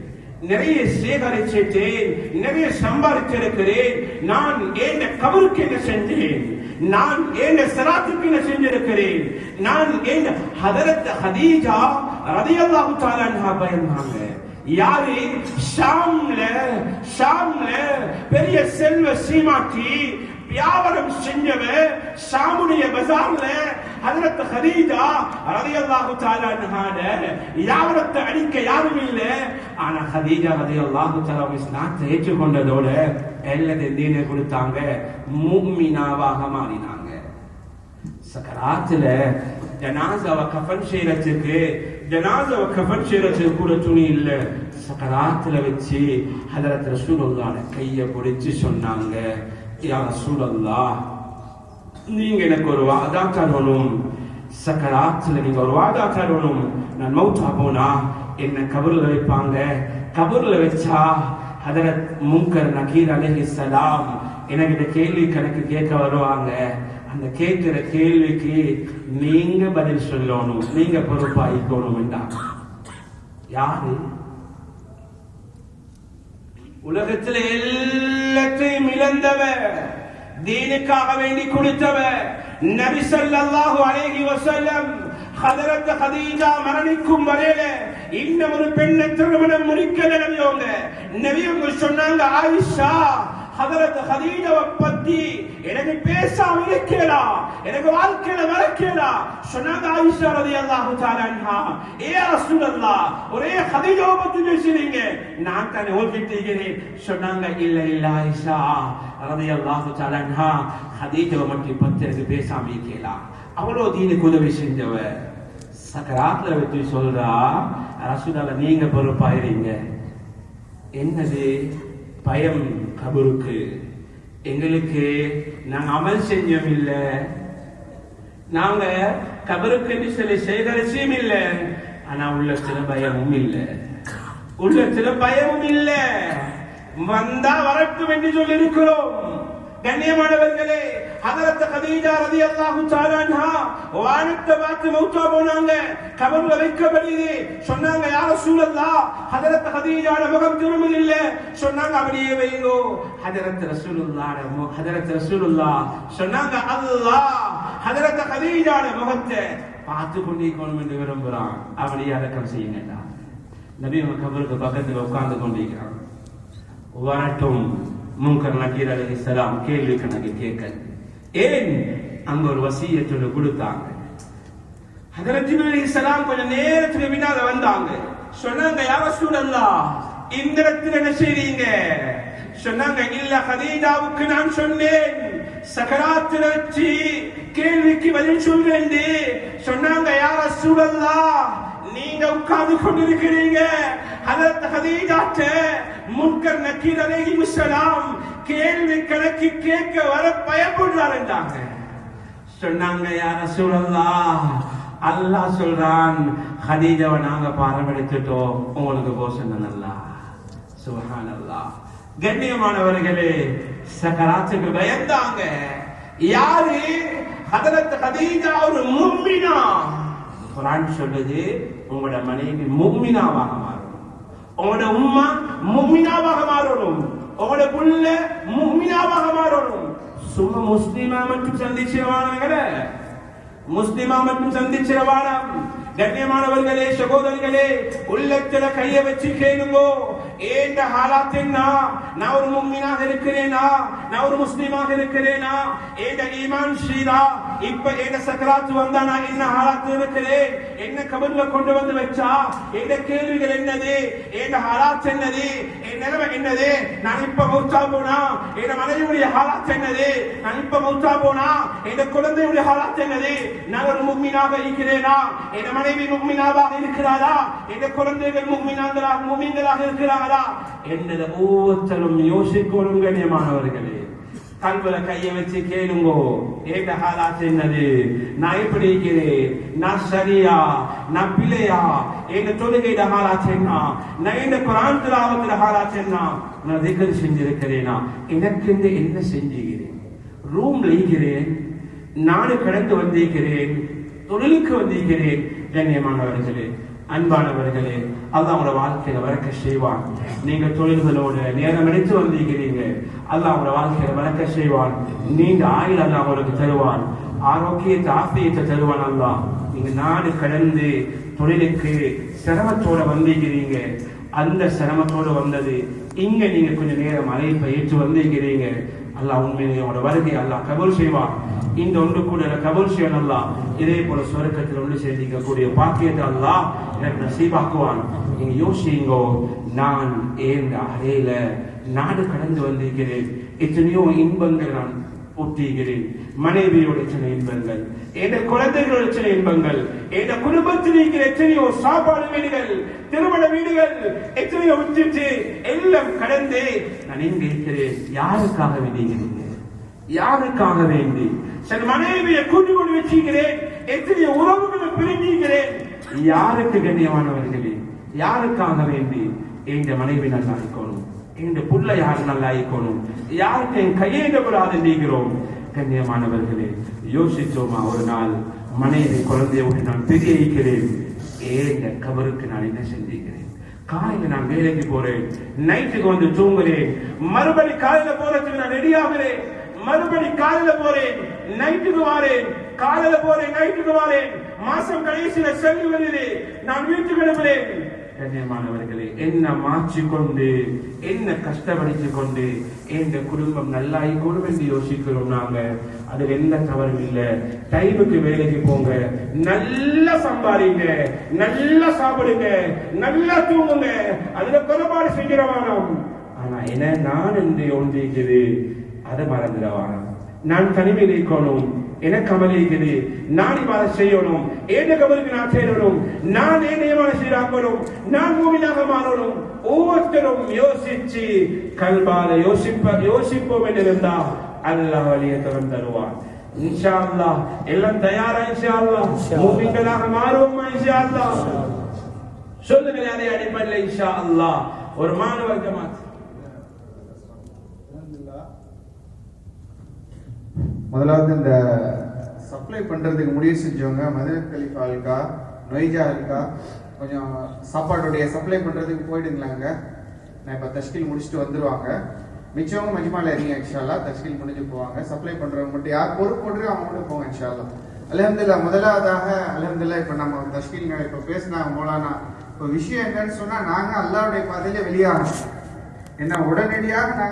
நிறைய சேகரிச்சிட்டேன், நிறைய சம்பாதிச்சிருக்கிறேன். நான் என் கபருக்கு என்ன செஞ்சேன்? நான் என் சலாத்துக்கு என்ன செஞ்சிருக்கிறேன்? நான் என் ஹதரத் ஹதீஜா ரலியல்லாஹு தஆலா அன்ஹா பயந்தாங்க. யாரு? ஷாம்ல பெரிய செல்வ சீமாட்டி வியாபாரம் செஞ்சவர். ஷாமுடைய பஜார்ல ஹதரத் ஹதீஜா ரலியல்லாஹு தஆலா அன்ஹா வியாபாரத்தை அடிக்க யாரும் இல்ல. ஆனா ஹதீஜா ரலியல்லாஹு தஆலா இஸ்லாத்தை ஏற்றுக்கொண்டதோட எல்லாத்தையும் தீனை கொடுத்தாங்க, முஃமினாவாக மாறினாங்க. சக்கராத்துல ஜனாசாவை கஃபன் செய்யறதுக்கு கூட துணி இல்ல. சக்கராத்துல வச்சு ஹதரத் ரசூலுல்லாஹ் கையை பிடிச்சு சொன்னாங்க, யா ரசூலல்லாஹ், நீங்க எனக்கு ஒரு வாதா தரணும். சக்கராத்துல நீங்க ஒரு வாதா தரணும். நான் மௌத்தா போனா என்ன கபர்ல வைப்பாங்க. கபர்ல வச்சா ஹதரத் முன்கர் நகீர் அலைஹிஸ்ஸலாம் எனக்கு கேள்வி கணக்கு கேட்க வருவாங்க. அந்த கேட்கிற கேள்விக்கு நீங்க பதில் சொல்லணும், நீங்க பொறுப்பாயிக்கணும் என்றாங்க. யாரு? உலகத்தில் எல்லாத்தையும் இழந்தவர், தீனுக்காக வேண்டி கொடுத்தவர் நபி ஸல்லல்லாஹு அலைஹி வஸல்லம். ஹதரத் கதீஜா மரணிக்கும் வரையில இன்னும் ஒரு பெண்ணை திருமணம் முடிக்கல நபியோங்க. நபியோங்க சொன்னாங்க, ஆயிஷா ஹதரத் கதீஜாவை பத்தி எனக்கு பேசாம இருக்கலாம், எனக்கு வாழ்க்கையில மறக்கலாம். சொன்னாங்க ஆயிஷா ரலியல்லாஹு தஆலா அன்ஹா, ஏ ரசூலல்லாஹ், ஒரே கதீஜாவை பத்தி பேசுறீங்க, நான் தானே ஓதிட்டீங்க. சொன்னாங்க, இல்ல இல்ல ஆயிஷா ரலியல்லாஹு தஆலா அன்ஹா, கதீஜாவை பத்தி எனக்கு பேசாம இருக்கலாம், அவ்வளோ தீனுக்கு உதவி செஞ்சவ. சக்கராத்துல வச்சு சொல்றா, ரசூலுல்லாஹ் நீங்க பொறுப்பாயிருங்க. என்னது பயம்? கபருக்கு எங்களுக்கு நாங்க அமல் செஞ்சோம் இல்ல, நாங்க கபருக்கு சில சேகரிச்சும் இல்ல, ஆனா உள்ளத்துல பயமும் இல்ல, உள்ளத்துல பயமும் இல்ல. வந்தா வரட்டும் என்று சொல்லி இருக்கிறோம். கண்ணியமானவர்களே, ஹதரத் கதீஜா ரலியல்லாஹு தஆலா அன்ஹா வானத்தை பார்த்து மௌத்தா போனாங்க, கபர்ல வைக்கப்படுது. சொன்னாங்க, யா ரசூலல்லாஹ், ஹதரத் கதீஜாட முகம் திரும்பல இல்ல. சொன்னாங்க, அப்படியே வைங்கோ. ஹதரத் ரசூலுல்லாஹ் சொன்னாங்க, அல்லாஹ் ஹதரத் கதீஜாட முகத்தை பார்த்து கொண்டிருக்கணும் என்று விரும்புறான், அப்படியே அடக்கம் செய்யுங்க. நபி கபருக்கு பக்கத்தில் உட்கார்ந்து கொண்டிருக்கிறான். வரட்டும் முன்கர் நகீர் அலைஹிஸ்ஸலாம் கேள்வி கணக்கு கேட்க. ஏன்? அங்க ஒரு வசியத்தை கொடுத்தாங்க. ஹதரத் ஜிப்ரீல் அலைஹிஸ்ஸலாம் கொஞ்ச நேரத்துக்கு பின்னால வந்தாங்க. சொன்னாங்க, யா ரசூலல்லாஹ், இந்த இடத்துல என்ன செய்றீங்க? சொன்னாங்க, இல்ல கதீஜாவுக்கு நான் சொன்னேன் சக்கராத்துல வச்சு கேள்விக்கு பதில் சொல்றேன். சொன்னாங்க, யா ரசூலல்லாஹ், நீங்க உட்கார்ந்து கொண்டிருக்கிறீங்க, ஹதரத் கதீஜாட்ட முன்கர் நகீர் அலைஹிஸ்ஸலாம் கேள்வி கணக்கு கேட்க வர பயப்படுறார் என்றாங்க. சொன்னாங்க, யா ரசூலல்லாஹ், அல்லாஹ் சொல்றான், கதீஜாவை நாங்க பாரம்பரியத்துட்டோம், உங்களுக்கு போசன நல்லா. சுப்ஹானல்லாஹ். கண்ணியமானவர்களே, சக்கராத்துக்கு பயந்தாங்க. யாரு? ஹதரத் கதீஜா ஒரு முஃமினா. குர்ஆன் சொல்லுது, உங்களோட மனைவி முஃமினாவாக மாறணும், உங்களோட உம்மா முஃமினாவாக மாறணும், உங்களோட புள்ள முஃமினாவாக மாறணும். சும்மா முஸ்லிமா மட்டும் சந்திச்சிரவானவங்கள, முஸ்லிமா மட்டும் சந்திச்சிரவான. கண்ணியமானவர்களே, சகோதரர்களே, உள்ளத்துல கைய வச்சு கேளுங்கோ, ஏண்ட ஹாலாத் என்ன? நான் ஒரு முஃமினாக இருக்கிறேனா? நான் ஒரு முஸ்லிமாக இருக்கிறேனா? ஏண்ட ஈமான் ஷீரா? இப்ப ஏண்ட சக்கராத் வந்தா நான் என்ன ஹாலாத் இருக்கிறேன்? என்ன கபர்ல கொண்டு வந்து வச்சா? ஏண்ட கேள்விகள் என்னது? ஏண்ட ஹாலாத் என்னது? என் நிலைமை என்னது? நான் இப்ப மௌத்தா போனா என் மனைவியுடைய ஹாலாத் என்னது? நான் இப்ப மௌத்தா போனா என் குழந்தையுடைய ஹாலாத் என்னது? நான் ஒரு முஃமினாக இருக்கிறேனா? என் மனைவி முஃமினாவாக இருக்கிறாரா? என் குழந்தைகள் முஃமின்களாக இருக்கிறாரா என்னது? ஒவ்வொருத்தரும் யோசிக்கணும். கண்ணியமானவர்களே, கல்வில கைய வச்சு கேளுங்கோ, ஏண்ட ஹாலாத் என்னது? நான் எப்படி இருக்கிறேன்? நான் சரியா? நான் பிள்ளையா? என் தொழுகையிட ஹாலாத் என்ன? நான் என் குர்ஆன் திலாவத்தில ஹாலாத் என்ன? நான் திக்ர் செஞ்சிருக்கிறேனா? எனக்கு என்ன செஞ்சுகிறேன்? ரூம்ல இருக்கிறேன், நாடு கடந்து வந்திருக்கிறேன், தொழிலுக்கு வந்திருக்கிறேன். கண்ணியமானவர்களே, அன்பானவர்களே, அல்லாஹ் உங்களோட வாழ்க்கையில வரக்க செய்வான். நீங்க தொழில்களோட நேரம் எடுத்து வந்திருக்கிறீங்க, அல்லாஹ் உங்களோட வாழ்க்கையில வரக்க செய்வான். நீங்க ஆயுள் அல்லாஹ் உங்களுக்கு தருவான், ஆரோக்கியத்தை ஆஃபியத்தை தருவான். அல்லாஹ் நீங்க நாடு கடந்து தொழிலுக்கு சிரமத்தோட வந்திருக்கிறீங்க, அந்த சிரமத்தோட வந்தது இங்க நீங்க கொஞ்ச நேரம் அழைப்பை ஏற்று வந்திருக்கிறீங்க. அல்லாஹ் உண்மையிலே உங்களோட வருகை அல்லாஹ் கபூல் செய்வான். இந்த ஒன்று கூட கபூல் செய்யணும். அல்லாஹ் இதே போல சொர்க்கத்தில் ஒன்று சேர்ந்திக்கக்கூடிய பாக்கியத்தை அல்லாஹ் எனக்கு நசீபாக்குவான். நீங்க யோசிங்கோ, நான் ஏன் அறையில நாடு கடந்து வந்திருக்கிறேன், எத்தனையோ இன்பங்கள் நான் ஊட்டுகிறேன். மனைவியோட எத்தனை இன்பங்கள், என் குழந்தைகளோட எத்தனை இன்பங்கள், என் குடும்பத்தில் இருக்கிற எத்தனையோ சாப்பாடு வீடுகள், திருமண வீடுகள் எத்தனையோ விட்டுட்டு எல்லாம் கடந்து நான் எங்க இருக்கிறேன். யாருக்காக வேண்டிகிறீங்க? யாருக்காக வேண்டி? சில மனைவியை கூட்டி கொண்டு வச்சுக்கிறேன், எத்தனையோ உறவுகளை பிரிஞ்சுகிறேன். யாருக்கு? கண்ணியமானவர்களே, யாருக்காக வேண்டி? எங்க மனைவி நல்லா இருக்கணும், எங்க புள்ள யாரு நல்லா இருக்கணும், யாருக்கு என் கையேண்டப்படாது நீக்கிறோம். கண்ணியமானவர்களே, யோசிச்சோமா? ஒரு நாள் மனைவி குழந்தையோடு நான் பெரிய இருக்கிறேன், ஏங்க கபருக்கு நான் என்ன செஞ்சிருக்கிறேன்? காலையில நான் வேலைக்கு போறேன், நைட்டுக்கு வந்து தூங்குறேன், மறுபடி காலையில போறதுக்கு நான் ரெடி ஆகிறேன், மறுபடி காலையில போறேன், நைட்டுக்கு வாரேன், காலையில போறேன், நைட்டுக்கு வாரேன், மாசம் கடைசியில செல்வி வருது, நான் வீட்டுக்கு அனுப்புறேன். கண்ணியமானவர்களே, என்ன மாற்றிக்கொண்டு என்ன கஷ்டப்படுத்திக் கொண்டு எந்த குடும்பம் நல்லாயிக்கணும் என்று யோசிக்கிறோம் நாங்க. அதுல எந்த தவறும் இல்லை. டைமுக்கு வேலைக்கு போங்க, நல்லா சம்பாதிங்க, நல்லா சாப்பிடுங்க, நல்லா தூங்குங்க, அதுல குறைபாடு செய்கிறவானோம். ஆனா என்ன நான் என்று ஒன்றிருக்குது, அதை மறந்துடவானோம். நான் தனிமையில் இருக்கணும், எனக்கு கவலை இருக்குது, நான் இவ்வாறு செய்யணும், ஏன கவலுக்கு நான் செய்யணும், நான் ஏனையமான சீராக்கணும், நான் மூமினாக மாறணும். ஒவ்வொருத்தரும் யோசிச்சு கல்பால யோசிப்போம் என்றிருந்தா அல்லாஹ் வழியை திறந்து தருவான். இன்ஷா அல்லாஹ் எல்லாம் தயாரா? இன்ஷா அல்லாஹ் மூமின்களாக மாறுவோமா? இன்ஷா அல்லாஹ் சொல்லுங்க. அதே அடிப்படையில் இன்ஷா அல்லாஹ் ஒரு மாணவ ஜமாத் முதலாவது இந்த சப்ளை பண்றதுக்கு முடிவு செஞ்சவங்க மதுரை கலிஃபா இருக்கா, நொய்ஜா இருக்கா, கொஞ்சம் சாப்பாடுடைய சப்ளை பண்றதுக்கு போயிடுங்களாங்க. நான் இப்ப தஷ்கில் முடிச்சுட்டு வந்துருவாங்க. மிச்சவங்க மஜ்மால இருங்க இன்ஷால்லா. தஷ்கில் முடிஞ்சு போவாங்க. சப்ளை பண்றவங்க மட்டும் யார் பொறுப்பு போட்டு அவங்க மட்டும் போங்க இன்ஷால்லா. அல்ஹம்துலில்லாஹ். முதலாவதாக அல்ஹம்துலில்லாஹ் இப்ப நம்ம தஷ்கில் இப்ப பேசினாங்க மௌலானா. இப்ப விஷயம் என்னன்னு சொன்னா, நாங்க அல்லாஹ்வுடைய பாதையில வெளியாகணும். என்ன உடனடியாக